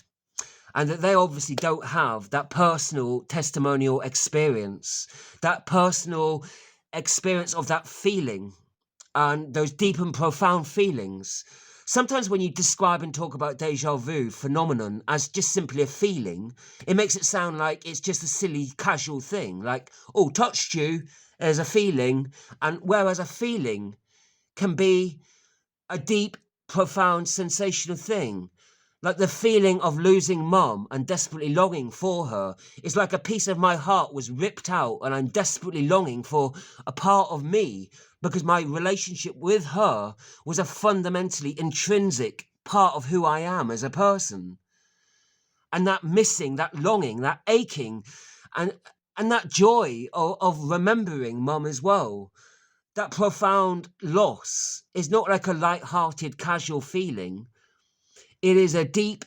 And that they obviously don't have that personal testimonial experience, that personal experience of that feeling and those deep and profound feelings. Sometimes when you describe and talk about deja vu phenomenon as just simply a feeling, it makes it sound like it's just a silly casual thing, like, oh, touched you as a feeling, and whereas a feeling can be a deep, profound, sensational thing. Like the feeling of losing mum and desperately longing for her is like a piece of my heart was ripped out and I'm desperately longing for a part of me because my relationship with her was a fundamentally intrinsic part of who I am as a person. And that missing, that longing, that aching, and that joy of remembering mum as well, that profound loss is not like a light-hearted, casual feeling. It is a deep,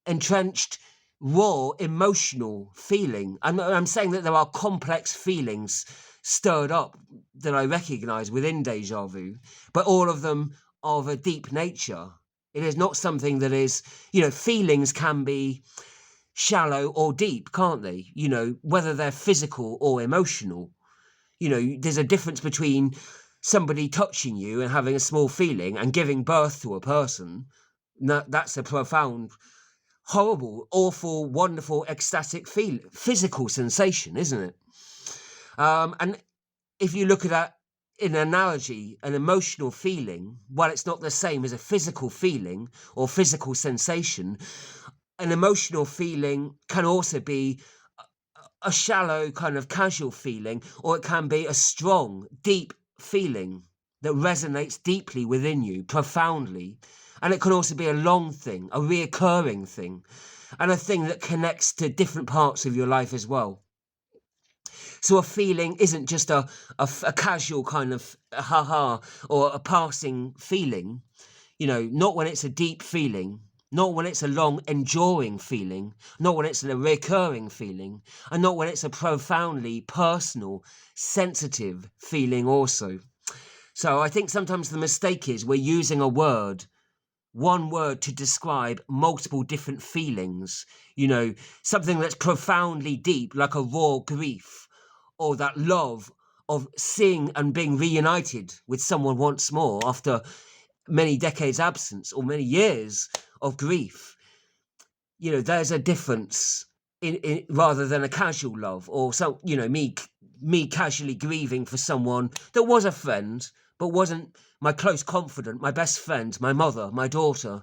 entrenched, raw, emotional feeling. I'm saying that there are complex feelings stirred up that I recognise within deja vu, but all of them are of a deep nature. It is not something that is, feelings can be shallow or deep, can't they? Whether they're physical or emotional. There's a difference between somebody touching you and having a small feeling and giving birth to a person. That's a profound, horrible, awful, wonderful, ecstatic physical sensation, isn't it? And if you look at that in an analogy, an emotional feeling, while it's not the same as a physical feeling or physical sensation, an emotional feeling can also be a shallow kind of casual feeling, or it can be a strong, deep feeling that resonates deeply within you, profoundly. And it can also be a long thing, a reoccurring thing, and a thing that connects to different parts of your life as well. So a feeling isn't just a casual kind of ha-ha or a passing feeling, not when it's a deep feeling, not when it's a long enduring feeling, not when it's a recurring feeling, and not when it's a profoundly personal, sensitive feeling also. So I think sometimes the mistake is we're using one word to describe multiple different feelings, something that's profoundly deep, like a raw grief, or that love of seeing and being reunited with someone once more after many decades absence or many years of grief. There's a difference. rather than a casual love, or me casually grieving for someone that was a friend but wasn't my close confidant, my best friend, my mother, my daughter,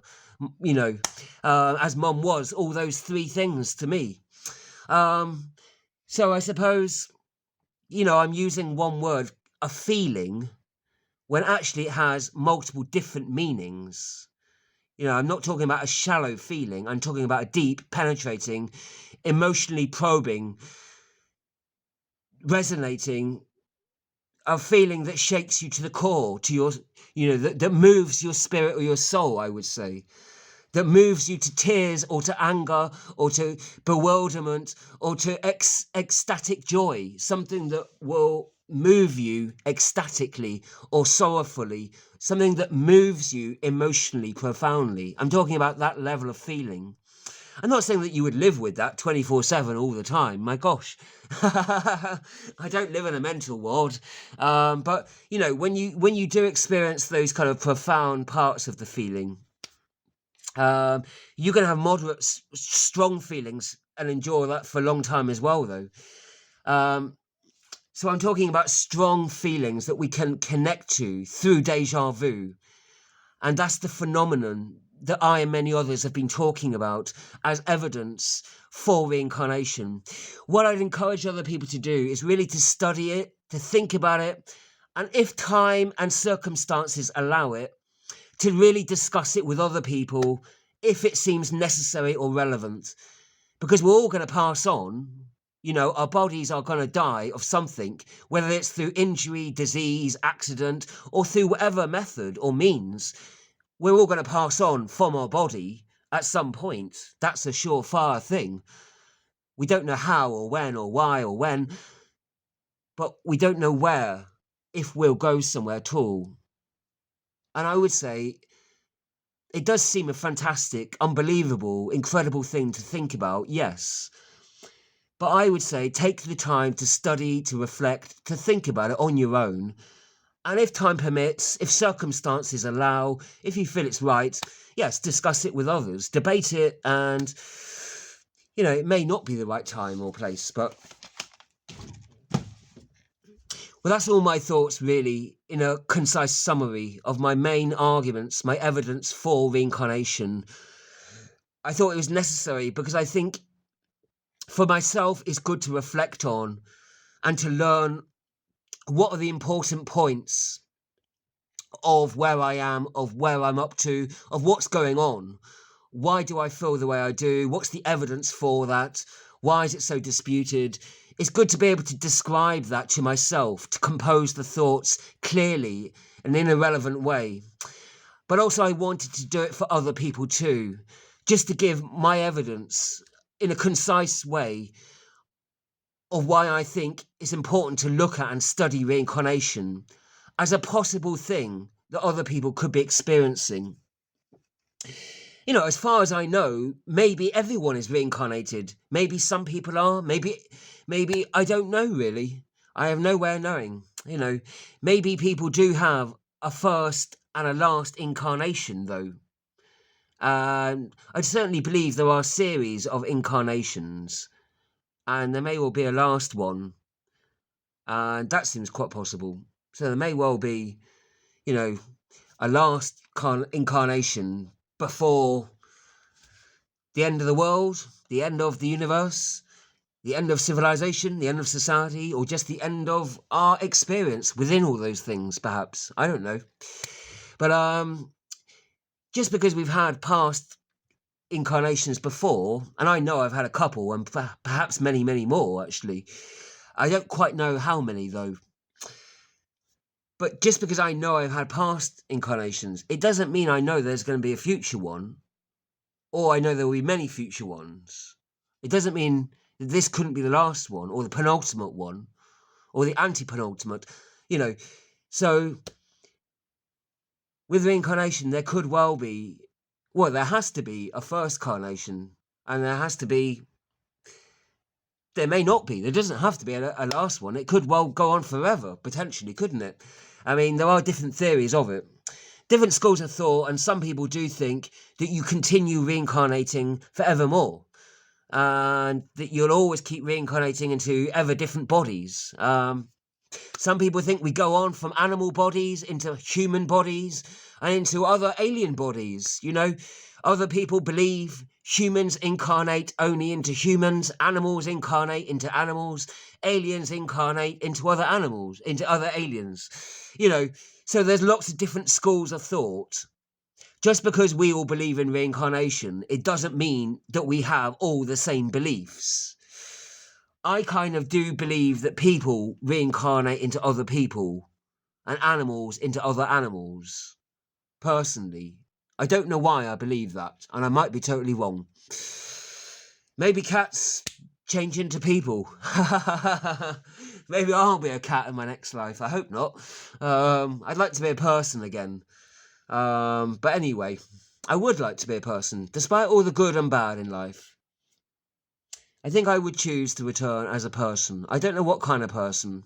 as mum was, all those three things to me. So I suppose, I'm using one word, a feeling, when actually it has multiple different meanings. I'm not talking about a shallow feeling. I'm talking about a deep, penetrating, emotionally probing, resonating, a feeling that shakes you to the core, to your, that moves your spirit or your soul, I would say. That moves you to tears or to anger or to bewilderment or to ecstatic joy. Something that will move you ecstatically or sorrowfully. Something that moves you emotionally profoundly. I'm talking about that level of feeling. I'm not saying that you would live with that 24/7 all the time. My gosh. I don't live in a mental ward. But, when you do experience those kind of profound parts of the feeling, you're going to have moderate, strong feelings and enjoy that for a long time as well, though. So I'm talking about strong feelings that we can connect to through deja vu. And that's the phenomenon that I and many others have been talking about as evidence for reincarnation. What I'd encourage other people to do is really to study it, to think about it, and if time and circumstances allow it, to really discuss it with other people if it seems necessary or relevant. Because we're all going to pass on. Our bodies are going to die of something, whether it's through injury, disease, accident, or through whatever method or means. We're all going to pass on from our body at some point. That's a surefire thing. We don't know how or when or why or when, but we don't know where, if we'll go somewhere at all. And I would say it does seem a fantastic, unbelievable, incredible thing to think about, yes. But I would say take the time to study, to reflect, to think about it on your own. And if time permits, if circumstances allow, if you feel it's right, yes, discuss it with others, debate it, and, it may not be the right time or place, but... Well, that's all my thoughts, really, in a concise summary of my main arguments, my evidence for reincarnation. I thought it was necessary because I think, for myself, it's good to reflect on and to learn what are the important points of where I am, of where I'm up to, of what's going on. Why do I feel the way I do? What's the evidence for that? Why is it so disputed? It's good to be able to describe that to myself, to compose the thoughts clearly and in a relevant way. But also I wanted to do it for other people too, just to give my evidence in a concise way of why I think it's important to look at and study reincarnation as a possible thing that other people could be experiencing. As far as I know, maybe everyone is reincarnated. Maybe some people are. Maybe I don't know, really. I have no way of knowing. Maybe people do have a first and a last incarnation, though. I certainly believe there are a series of incarnations, and there may well be a last one. And that seems quite possible. So there may well be, a last incarnation before the end of the world, the end of the universe, the end of civilization, the end of society, or just the end of our experience within all those things, perhaps. I don't know. But just because we've had past incarnations before, and I know I've had a couple, and perhaps many, many more, actually. I don't quite know how many, though. But just because I know I've had past incarnations, it doesn't mean I know there's going to be a future one, or I know there will be many future ones. It doesn't mean that this couldn't be the last one, or the penultimate one, or the anti-penultimate, So, with reincarnation, there could well be, there has to be a first carnation, and there may not be. There doesn't have to be a last one. It could well go on forever, potentially, couldn't it? I mean, there are different theories of it. Different schools of thought, and some people do think that you continue reincarnating forevermore. and that you'll always keep reincarnating into ever different bodies. Some people think we go on from animal bodies into human bodies and into other alien bodies. Other people believe humans incarnate only into humans, animals incarnate into animals, aliens incarnate into other animals, into other aliens. So there's lots of different schools of thought. Just because we all believe in reincarnation, it doesn't mean that we have all the same beliefs. I kind of do believe that people reincarnate into other people and animals into other animals. Personally, I don't know why I believe that, and I might be totally wrong. Maybe cats change into people. Maybe I'll be a cat in my next life. I hope not. I'd like to be a person again. But anyway, I would like to be a person, despite all the good and bad in life. I think I would choose to return as a person. I don't know what kind of person.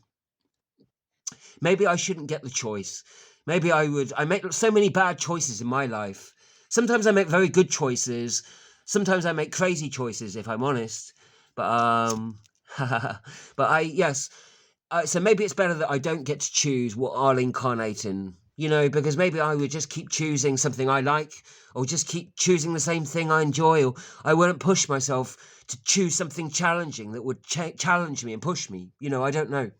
Maybe I shouldn't get the choice. Maybe I would. I make so many bad choices in my life. Sometimes I make very good choices. Sometimes I make crazy choices, if I'm honest. But yes. So maybe it's better that I don't get to choose what I'll incarnate in. Because maybe I would just keep choosing something I like, or just keep choosing the same thing I enjoy, or I wouldn't push myself to choose something challenging that would challenge me and push me. I don't know.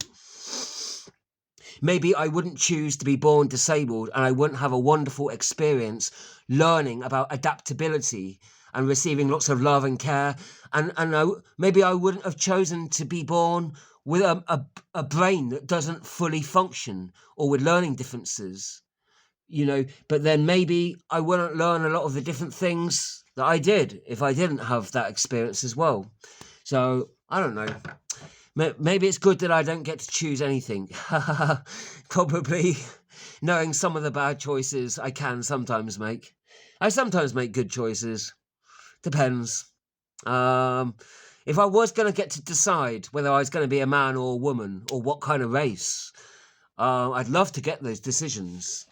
Maybe I wouldn't choose to be born disabled, and I wouldn't have a wonderful experience learning about adaptability and receiving lots of love and care. Maybe I wouldn't have chosen to be born with a brain that doesn't fully function, or with learning differences. But then maybe I wouldn't learn a lot of the different things that I did if I didn't have that experience as well. So I don't know. Maybe it's good that I don't get to choose anything. Probably, knowing some of the bad choices I can sometimes make. I sometimes make good choices. Depends. If I was going to get to decide whether I was going to be a man or a woman, or what kind of race, I'd love to get those decisions.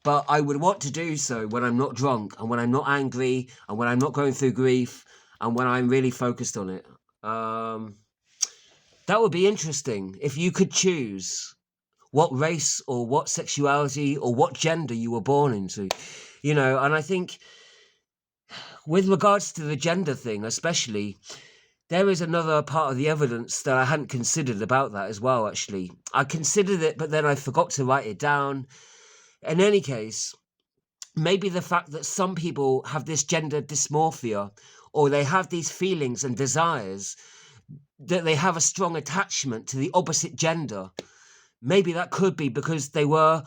But I would want to do so when I'm not drunk, and when I'm not angry, and when I'm not going through grief, and when I'm really focused on it. That would be interesting if you could choose what race or what sexuality or what gender you were born into. And I think with regards to the gender thing especially, there is another part of the evidence that I hadn't considered about that as well, actually. I considered it, but then I forgot to write it down. In any case, maybe the fact that some people have this gender dysmorphia, or they have these feelings and desires, that they have a strong attachment to the opposite gender, maybe that could be because they were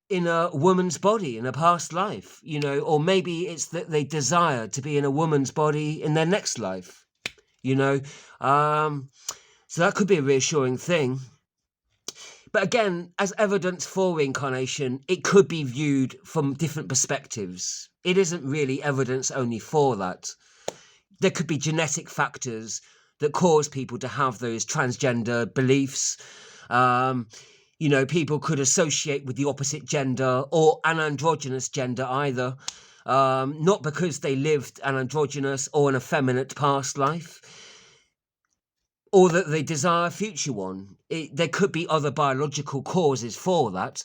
in a woman's body in a past life, or maybe it's that they desire to be in a woman's body in their next life, so that could be a reassuring thing. But again, as evidence for reincarnation, it could be viewed from different perspectives. It isn't really evidence only for that. There could be genetic factors that cause people to have those transgender beliefs. People could associate with the opposite gender or an androgynous gender either, not because they lived an androgynous or an effeminate past life, or that they desire a future one. There could be other biological causes for that,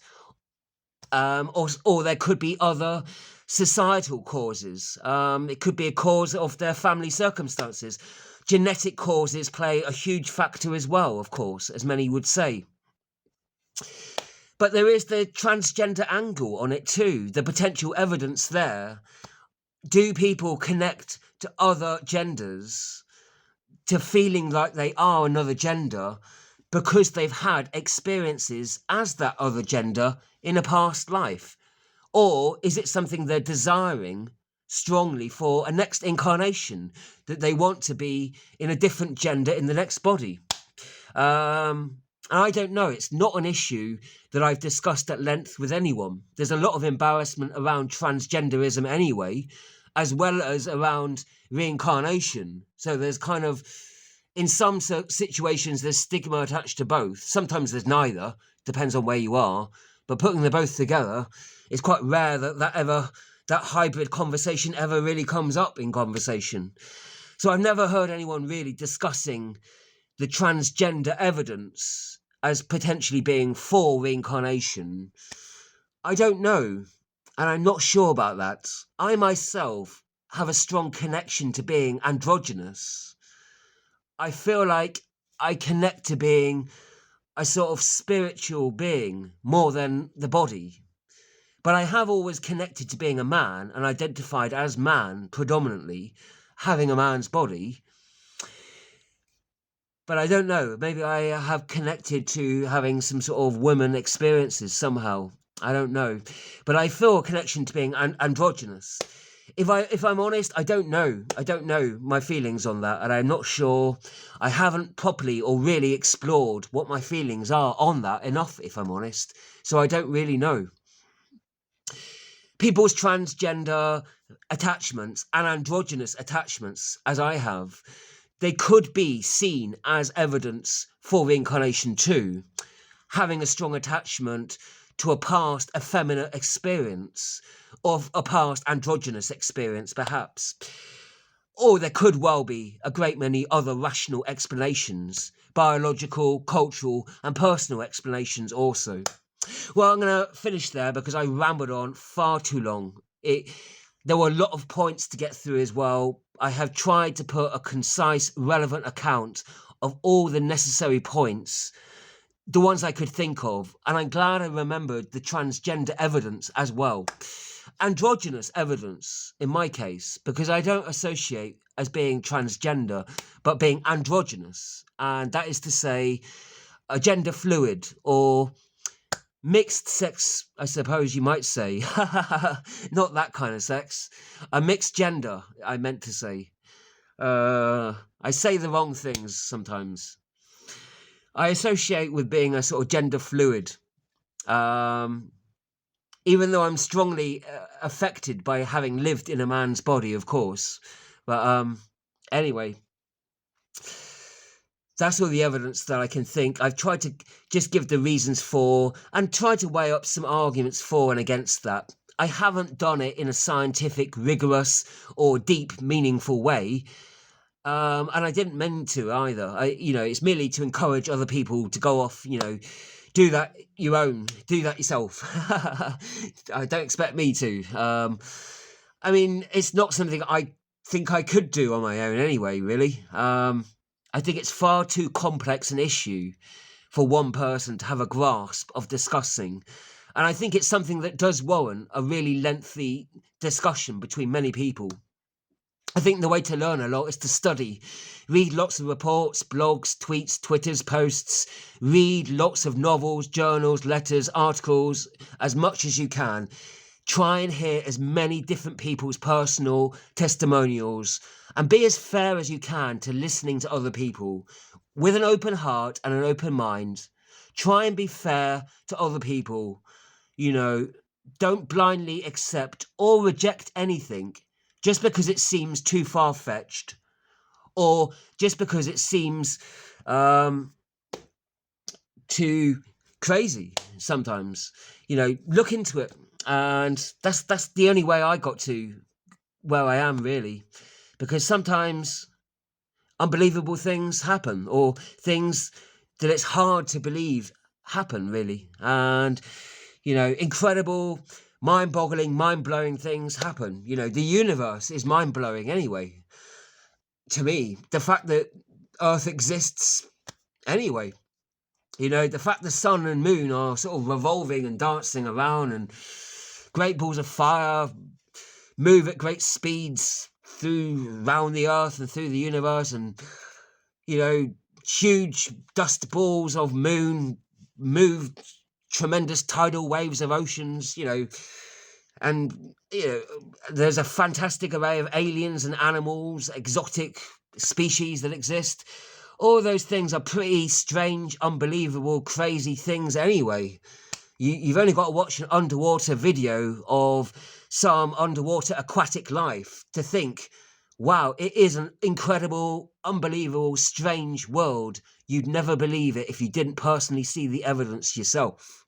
or there could be other societal causes. It could be a cause of their family circumstances. Genetic causes play a huge factor as well, of course, as many would say. But there is the transgender angle on it too, the potential evidence there. Do people connect to other genders, to feeling like they are another gender, because they've had experiences as that other gender in a past life? Or is it something they're desiring strongly for a next incarnation, that they want to be in a different gender in the next body? I don't know. It's not an issue that I've discussed at length with anyone. There's a lot of embarrassment around transgenderism anyway, as well as around reincarnation. So there's kind of, in some situations, there's stigma attached to both. Sometimes there's neither, depends on where you are. But putting them both together, it's quite rare that hybrid conversation ever really comes up in conversation. So I've never heard anyone really discussing the transgender evidence as potentially being for reincarnation. I don't know, and I'm not sure about that. I myself have a strong connection to being androgynous. I feel like I connect to being a sort of spiritual being more than the body. But I have always connected to being a man and identified as man predominantly, having a man's body. But I don't know, maybe I have connected to having some sort of women experiences somehow. I don't know. But I feel a connection to being androgynous. If I'm honest, I don't know. I don't know my feelings on that, and I'm not sure. I haven't properly or really explored what my feelings are on that enough, if I'm honest. So I don't really know. People's transgender attachments and androgynous attachments, as I have, they could be seen as evidence for reincarnation too, having a strong attachment to a past effeminate experience, of a past androgynous experience perhaps. Or there could well be a great many other rational explanations, biological, cultural and personal explanations also. Well, I'm going to finish there because I rambled on far too long. There were a lot of points to get through as well. I have tried to put a concise, relevant account of all the necessary points, the ones I could think of, and I'm glad I remembered the transgender evidence as well. Androgynous evidence, in my case, because I don't associate as being transgender, but being androgynous, and that is to say, a gender fluid, or mixed sex, I suppose you might say. Not that kind of sex. A mixed gender, I meant to say. I say the wrong things sometimes. I associate with being a sort of gender fluid. Even though I'm strongly affected by having lived in a man's body, of course. But anyway, that's all the evidence that I can think. I've tried to just give the reasons for and try to weigh up some arguments for and against that. I haven't done it in a scientific, rigorous, or deep, meaningful way. And I didn't mean to either. It's merely to encourage other people to go off, do that do that yourself. I don't expect me to. It's not something I think I could do on my own anyway, really. I think it's far too complex an issue for one person to have a grasp of discussing. And I think it's something that does warrant a really lengthy discussion between many people. I think the way to learn a lot is to study. Read lots of reports, blogs, tweets, Twitters, posts. Read lots of novels, journals, letters, articles, as much as you can. Try and hear as many different people's personal testimonials and be as fair as you can to listening to other people with an open heart and an open mind. Try and be fair to other people. Don't blindly accept or reject anything just because it seems too far-fetched or just because it seems too crazy sometimes. Look into it. And that's the only way I got to where I am, really. Because sometimes unbelievable things happen, or things that it's hard to believe happen, really. And, incredible, mind-boggling, mind-blowing things happen. The universe is mind-blowing anyway. To me, the fact that Earth exists anyway. The fact the sun and moon are sort of revolving and dancing around, and great balls of fire move at great speeds round the earth and through the universe, and huge dust balls of moon move tremendous tidal waves of oceans, and there's a fantastic array of aliens and animals, exotic species that exist. All those things are pretty strange, unbelievable, crazy things anyway. You've only got to watch an underwater video of some underwater aquatic life to think, wow, it is an incredible, unbelievable, strange world. You'd never believe it if you didn't personally see the evidence yourself.